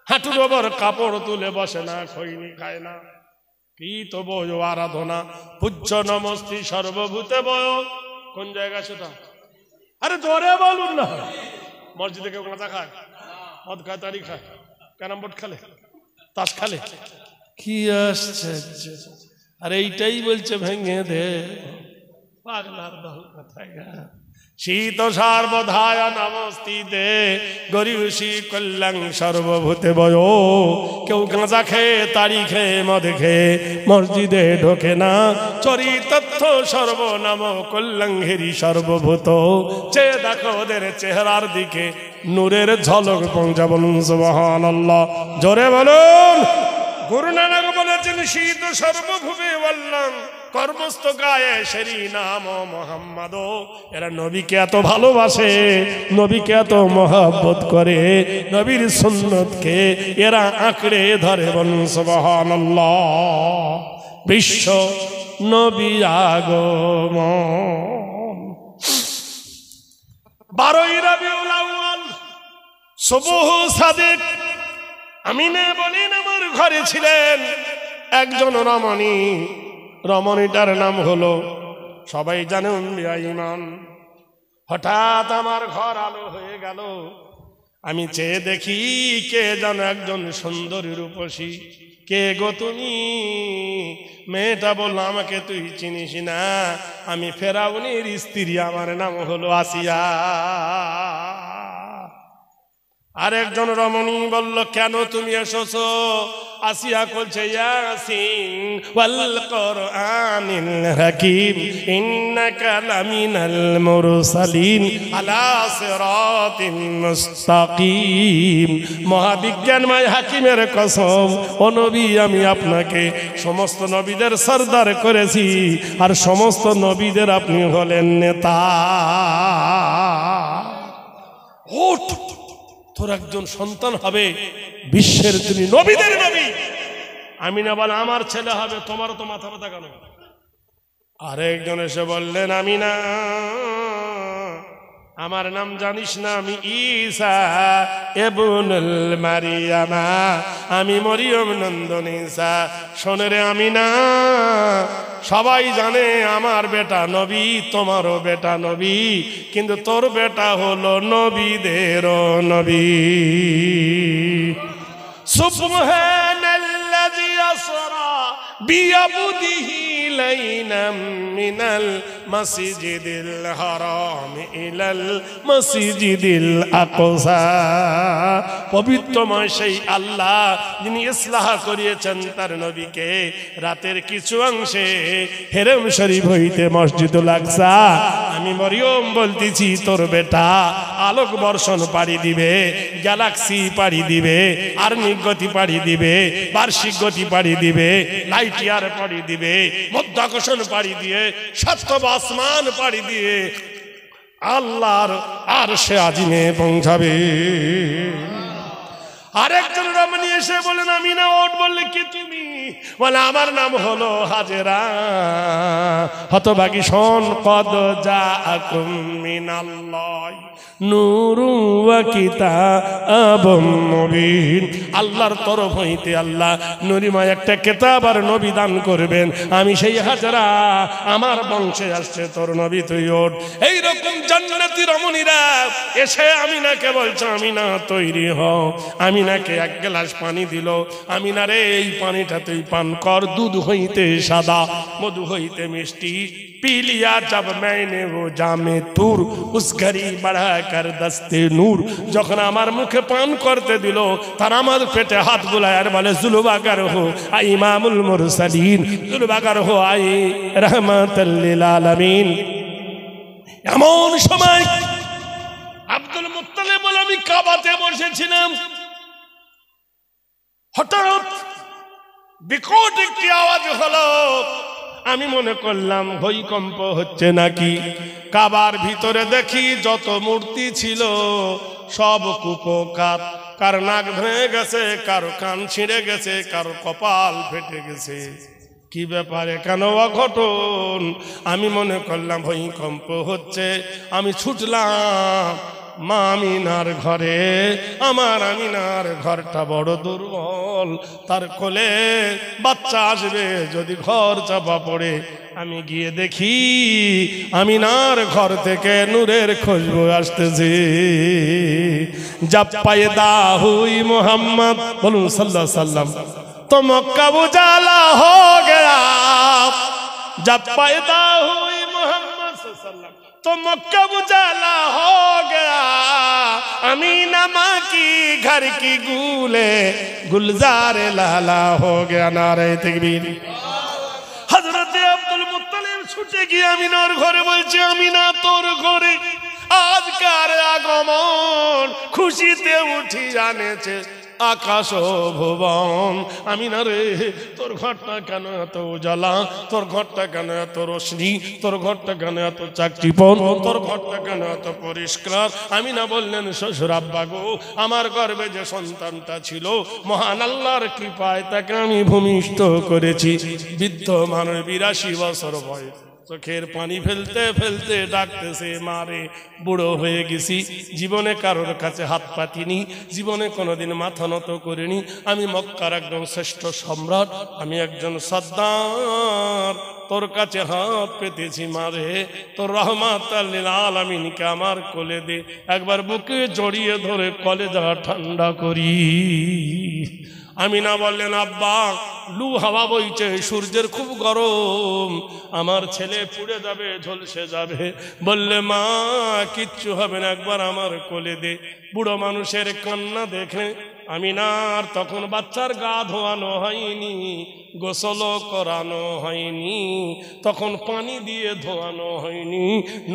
হাঁটুর ওপর কাপড় তুলে বসে না, খৈনি খায় না। কৃত বয় আরাধনা পূজ্য নমস্তি সর্বভূতে বয়। কোন জায়গা সেটা? আরে জোরে বলুন না। মসজিদে কেউ গাঁজা খায়, মদ খায়, তাড়ি খায়, ক্যারাম বোর্ড খেলে, তাস খেলে, কি আশ্চর্য। আর এইটাই বলছে ভেঙে দে, পাগলার দল কোথায় গা। শীত সর্বধায় নমস্তিতে গরিয়সী কল্যাণ সর্বভূতে বয়। কেউ গাঁজা খেয়ে, তাড়ি খেয়ে, মদ খেয়ে মসজিদে ঢোকে না। চরিতত্থ সর্বনাম কল্যাণ হেরি সর্বভূত। চেয়ে দেখো ওদের চেহারার দিকে নূরের ঝলক পৌঁছাবন। সুবহানাল্লাহ জোরে বলুন। গুরু নানক বলেছেন শীত সর্বভূমে বললাম কর্মস্থ গায়ে সেরি নাম মোহাম্মদ। এরা নবীকে এত ভালোবাসে, নবীকে এত মহব্বত করে, নবীর সুন্নতকে এরা আঁকড়ে ধরে। বলুন সুবহানাল্লাহ। বিশ্ব নবী আগমন 12ই রবিউল আউয়াল সুবহ সাদিক। আমিনে বলেন আমার ঘরে ছিলেন একজন রমণী, রমণীটার নাম হলো সবাই জানে উম্মে আইমান। হঠাৎ আমার ঘর আলো হয়ে গেল, আমি চেয়ে দেখি কে যেন একজন সুন্দরী রূপসী। কে গো তুমি? মেয়েটা বলল আমাকে তুই চিনিস না, আমি ফেরাউনের স্ত্রী, আমার নাম হলো আসিয়া। আরেকজন রমণী বলল কেন তুমি এসেছো? আসিয়া বলছে ইয়াসিন ওয়াল কুরআনিল হাকীম ইন্নাকা লামিনাল মুরসালিন আলা সিরাতিন মুস্তাকিম। মহাবিজ্ঞানময় হাকিমের কসম, ও নবী আমি আপনাকে সমস্ত নবীদের সরদার করেছি, আর সমস্ত নবীদের আপনি হলেন নেতা। তোর একজন সন্তান হবে, বিশ্বের তুমি নবীদের নবী। আমিনা বলে আমার ছেলে হবে, তোমারও তো মাথা ব্যথা কেন? আরেকজন এসে বললেন, আমিনা আমার নাম জানিস না? আমি ঈসা ইবনুল মারিয়ামা, আমি মরিয়ম নন্দন ঈসা। শোনে রে আমিনা, সবাই জানে আমার বেটা নবী, তোমারও বেটা নবী, কিন্তু তোর বেটা হলো নবীদেরও নবী। সুবহানাল্লাযী আসরা বিআবদিহি লাইলাম মিনাল মাসজিদিল হারাম ইলাল মাসজিদিল আকসা। পবিত্রময় সেই আল্লাহ যিনি ইসলাহ করিয়েছেন তার নবীকে রাতের কিছু অংশে হেরেম শরীফ হইতে মসজিদুল আকসা। আমি মরিয়ম বলতেছি তোর বেটা আলোক বর্ষণ পাড়ি দিবে, গ্যালাক্সি পাড়ি দিবে, আর্নিক গতি পাড়ি দিবে, বার্ষিক গতি পাড়ি দিবে, লাইট ইয়ার পাড়ি দিবে, মধ্যাকর্ষণ পাড়ি দিয়ে, সপ্তম আসমান পাড়ি দিয়ে আল্লাহর আরশে আজিমে পৌঁছাবে। আরেকজন রমণী এসে বলেন, আমিনা ওঠ। বললে কি তুমি? বলে আমার নাম হলো হাজেরা। হতভাগী শোন, কদ জাআকুম মিনাল্লাহি নূরুন ওয়া কিতাবুম মুবিন। আল্লাহর তরফ হইতে আল্লাহ নূরিময় একটা কিতাব আর নবী দান করবেন। আমি সেই হাজেরা, আমার বংশে আসছে তোর নবী, তুই ওঠ। এইরকম জান্নাতি রমণীরা এসে আমিনাকে বলছে, আমিনা তৈরি হও। আমিনাকে এক গ্লাস পানি দিল। আমিনা রে এই পানিটা তুই পান কর, দুধ হইতে সাদা, মধু হইতে মিষ্টি। पी लिया जब मैंने वो जामे तूर, उस घड़ी बढ़ा कर दस्ते नूर। যখন আমার মুখে পান করতে দিল, তার আমার পেটে হাত বুলায় আর বলে, জুলুবাগার হো আই ইমামুল মুরসালিন, জুলুবাগার হো আই রাহমাতাল লিল আলামিন। এমন সময় আব্দুল মুত্তালিব বলে, আমি কাবাতে বসেছিলাম, হঠাৎ বিকট একটি আওয়াজ হলো। আমি মনে করলাম ভূমিকম্প হচ্ছে নাকি। কাবার ভিতরে দেখি যত মূর্তি ছিল সব কুপোকাত, কার নাক ভেঙে গেছে, কারো কান ছিঁড়ে গেছে, কারো কপাল ফেটে গেছে। কি ব্যাপারে, কেন অঘটন? আমি মনে করলাম ভূমিকম্প হচ্ছে। আমি ছুটলাম মা আমিনার ঘরে। আমার আমিনার ঘরটা বড় দুর্বল, তার কোলে বাচ্চা আসবে যদি ঘর চাপা পড়ে। আমি গিয়ে দেখি আমিনার ঘর থেকে নূরের খুশবু আসতেছে। জব পয়দা হুই মোহাম্মদ, বলুন সাল্লাল্লাহু আলাইহি সাল্লাম, তো মক্কা উজালা হো গয়া। জব পয়দা হুই মোহাম্মদ সাল্লাল্লাহু আলাইহি সাল্লাম, तो मक्का उजाला हो गया। अमीना माँ की घर की गूले गुलजार लाला हो गया। नारे तकबीर। हजरत अब्दुल मुत्तलिब छुटे गए আমিনার ঘরে, বলছে, আমিনা তোর ঘরে আজকার আগমন খুশিতে উঠি জানেছে আকাশ ভুবন। আমিনা রে, তোর ঘরটা কেন এত উজালা, তোর ঘরটা কেন এত রোশনি, তোর ঘরটা কেন এত চাকচিপন, তোর ঘরটা কেন এত পরিষ্কার? আমিনা বললেন, শ্বশুর আব্বা গো, আমার গর্ভে যে সন্তানটা ছিল মহান আল্লাহর কৃপায় তাকে আমি ভূমিষ্ঠ করেছি। বৃদ্ধ মানুষ 82 বছর বয়স, চোখের পানি ফেলতে ফেলতে ডাকতেছে, মারে বুড়ো হয়ে গেছি, জীবনে কারোর কাছে হাত পাতিনি, জীবনে কোনোদিন মাথা নত করিনি। আমি মক্কার একজন শ্রেষ্ঠ সম্রাট, আমি একজন সর্দার, তোর কাছে হাত পেতেছি, মারে তোর রহমাতাল লিল আলামিনকে আমার কোলে দে, একবার বুকে জড়িয়ে ধরে কলেজা ঠান্ডা করি। আমিনা বললেন, আব্বা লু হাওয়া বইছে, সূর্যের খুব গরম, আমার ছেলে পুড়ে যাবে, ঝলসে যাবে। বললে, মা কিচ্ছু হবে না, একবার আমার কোলে দে। বুড়ো মানুষের কান্না দেখে আমিনার তখন বাচ্চার গা ধোয়ানো হয়নি, গোসল করানো হয়নি, তখন পানি দিয়ে ধোয়ানো হয়নি।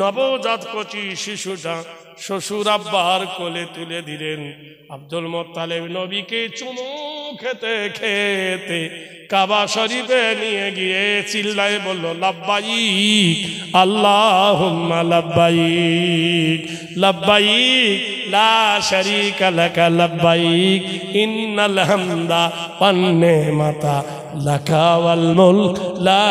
নবজাত কচি শিশুটা শ্বশুর আব্বার কোলে তুলে দিলেন। আব্দুল মুত্তালিব নবীকে চুমু খেতে খেতে কাবা শরীফে নিয়ে গিয়ে চিল্লায় বলল লাব্বাইক আল্লাহুম্মা লাব্বাইক লাব্বাইক লা শারীকা লাকা লাব্বাইক ইন্নাল হামদা ওয়ান নি'মাতা লাকা ওয়াল মুলক লা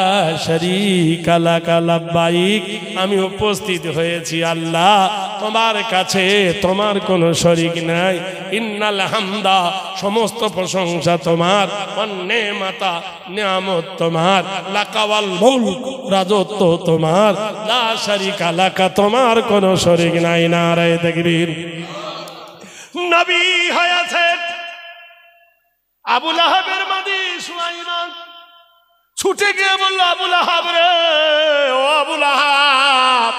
শারীকা লাকা লাব্বাইক। আমি উপস্থিত হয়েছি আল্লাহ তোমার কাছে, তোমার কোনো শরীক নাই। ইন্নাল হামদা সমস্ত প্রশংসা তোমার, ওয়ান নি'মাতা নিয়ামত তোমার, লাকা ওয়াল মুলক রাজত্ব তোমার, লা শারীকা লাকা তোমার কোনো শরীক নাই। নারায়ে তাকবীর। নবী হয়েছে আবু লাহাবের মাদি সুলাইমান ছুটে গিয়ে বলল আবু লাহাব রে, ও আবু লাহাব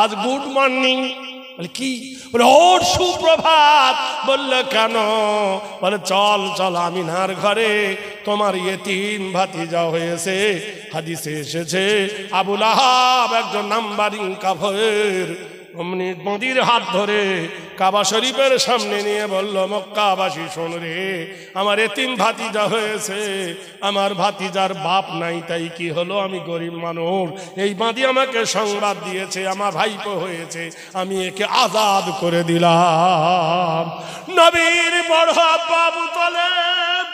আজ গুড মর্নিং। বলে কি? বলে ওর সুপ্রভাত। বললে কেন? বলে চল চল আমিনার ঘরে তোমার ইয়েতিম ভাতিজা হয়েছে। হাদিসে এসেছে আবু লাহাব একজন নাম্বারিং কাফের অমনি নদীর হাত ধরে কাবা শরীফের সামনে নিয়ে বলল মক্কাবাসী শোন রে, আমার এতিম ভাতিজা হয়েছে, আমার ভাতিজার বাপ নাই, তাই কি হলো? আমি গরিব মানুষ, এই বাঁধি আমাকে সংবাদ দিয়েছে আমার ভাইপো হয়েছে, আমি একে আজাদ করে দিলাম। নবীর বড় আব্বা আবু তালেব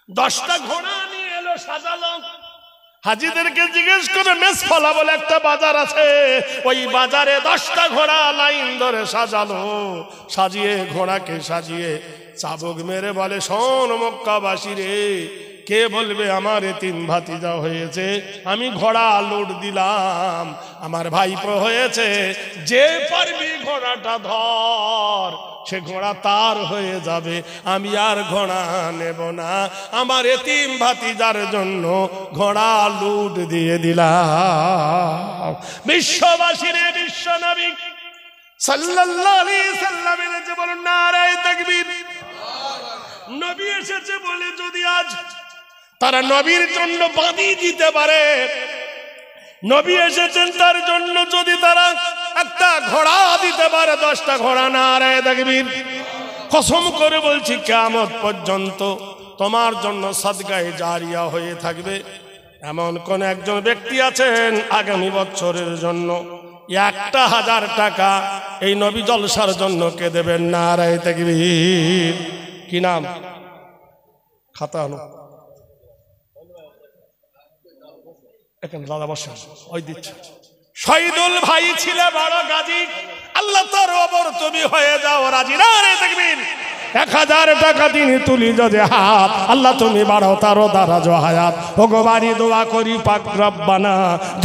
10টা ঘোড়া নিয়ে এলো সাজালো। হাজিদেরকে জিজ্ঞেস করে মেসফলা বলে একটা বাজার আছে, ওই বাজারে 10টা ঘোড়া লাইন ধরে সাজালো। সাজিয়ে ঘোড়াকে সাজিয়ে চাবুক মেরে বলে শোন মক্কাবাসী রে, কে বলবে আমার এতিম ভাতিজা হয়েছে, আমি ঘোড়া লুট দিলাম, আমার ভাইপো হয়েছে, যে পারবি ঘোড়াটা ধর, সে ঘোড়া তার হয়ে যাবে, আমি আর ঘোড়া নেব না, আমার এতিম ভাতিজার জন্য ঘোড়া লুট দিয়ে দিলাম। বিশ্ববাসীর বিশ্ব নবী সাল্লাল্লাহু আলাইহি সাল্লামের যে বলুন নারায়ে তাকবীর। নবী এসেছে বলে যদি আজ তারা নবীর জন্য বাঁধি দিতে পারে, নবী এসেছেন তার জন্য যদি তারা একটা ঘোড়া দিতে পারে, 10টা ঘোড়া, নারায়ে তাকবীর। কসম করে বলছি কিয়ামত পর্যন্ত তোমার জন্য সাদগায়ে জারিয়া হয়ে থাকবে। এমন কোন একজন ব্যক্তি আছেন আগামী বছরের জন্য 1000 টাকা এই নবী জলসার জন্য কে দেবেন? নারায়ে তাকবীর। কি নাম? খাতা আনো এখানে দাদা বসেন, ওই দিচ্ছে। শহীদুল ভাই ছিল বড় গাজী, আল্লাহ তার ওপর তুমি হয়ে যাও রাজি। নারায়ে তাকবীর। 1000 টাকা তিনি তুলি যদি হাত, আল্লাহ তুমি বাড়াও তারও দারাজ হায়াত। ওগো বাড়ি দোয়া করি পাক রব্বানা,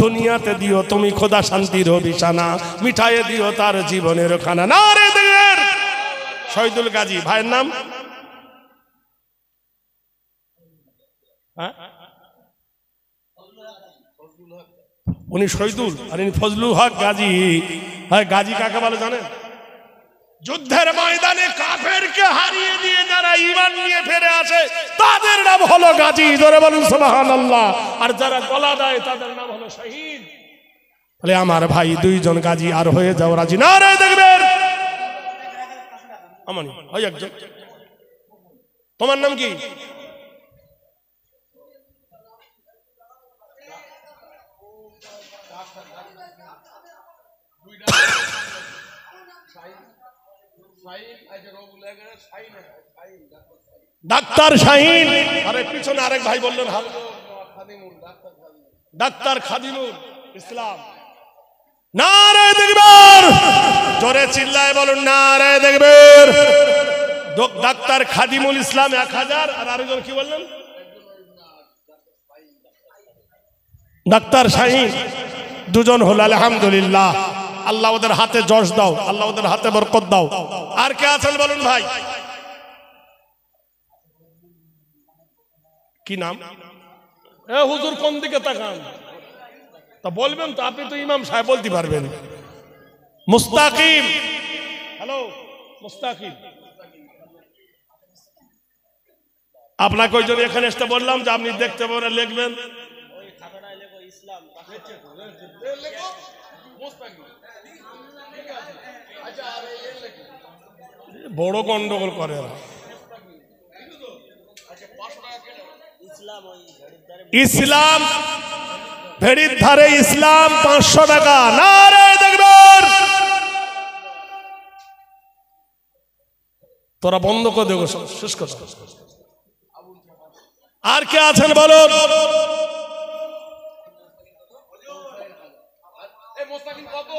দুনিয়াতে দিও তুমি খোদা শান্তির বিছানা, মিঠাইয়ে দিও তার জীবনের খানা। নারায়ে তাকবীর। শহীদুল গাজী ভাইয়ের নাম? হ্যাঁ, উনি শহীদুল আর ইনি ফজলুল হক গাজী। গাজী কাকে বলে জানেন? যুদ্ধের ময়দানে কাফেরকে হারিয়ে দিয়ে যারা ঈমান নিয়ে ফিরে আসে তাদের নাম হলো গাজী। জোরে বলুন সুবহানাল্লাহ। আর যারা গলা দেয় তাদের নাম হলো শহীদ। তাহলে আমার ভাই 2 জন গাজী আর হয়ে যাও রাজি। নারায়ে তাকবীর। আমানি ওই একজন। তোমার নাম কি? ডাক্তার শাহিন। আরে পিছনে আরেক ভাই বললেন ডাক্তার খাদিমুল ইসলাম। নারায়ে তাকবীর। জোরে চিল্লায় বলুন নারায়ে তাকবীর। ডাক্তার খাদিমুল ইসলাম 1000। আর আরেকজন কি বললেন? ডাক্তার শাহিন। 2 জন হলো আলহামদুলিল্লাহ। আল্লাহ ওদের হাতে যশ দাও, আল্লাহ ওদের হাতে বরকত দাও। আর কে আছেন বলুন ভাই? কি নাম? এ হুজুর কোন দিকে তাকান? তা বলবেন তো, আপনি তো ইমাম সাহেব, বলতে পারবেন। মুস্তাকিম। হ্যালো মুস্তাকিম। আপনাকে ওই জন্য এখানে এসে বললাম যে আপনি দেখতে পারেন, লিখবেন। বড় গন্ডগোল করে। ইসলাম ভেড়ির ধারে ইসলাম 500 টাকা। নারে তাকবীর। তোরা বন্ধ করে দেবো, শেষ কথা। আর কে আছেন বলো? কত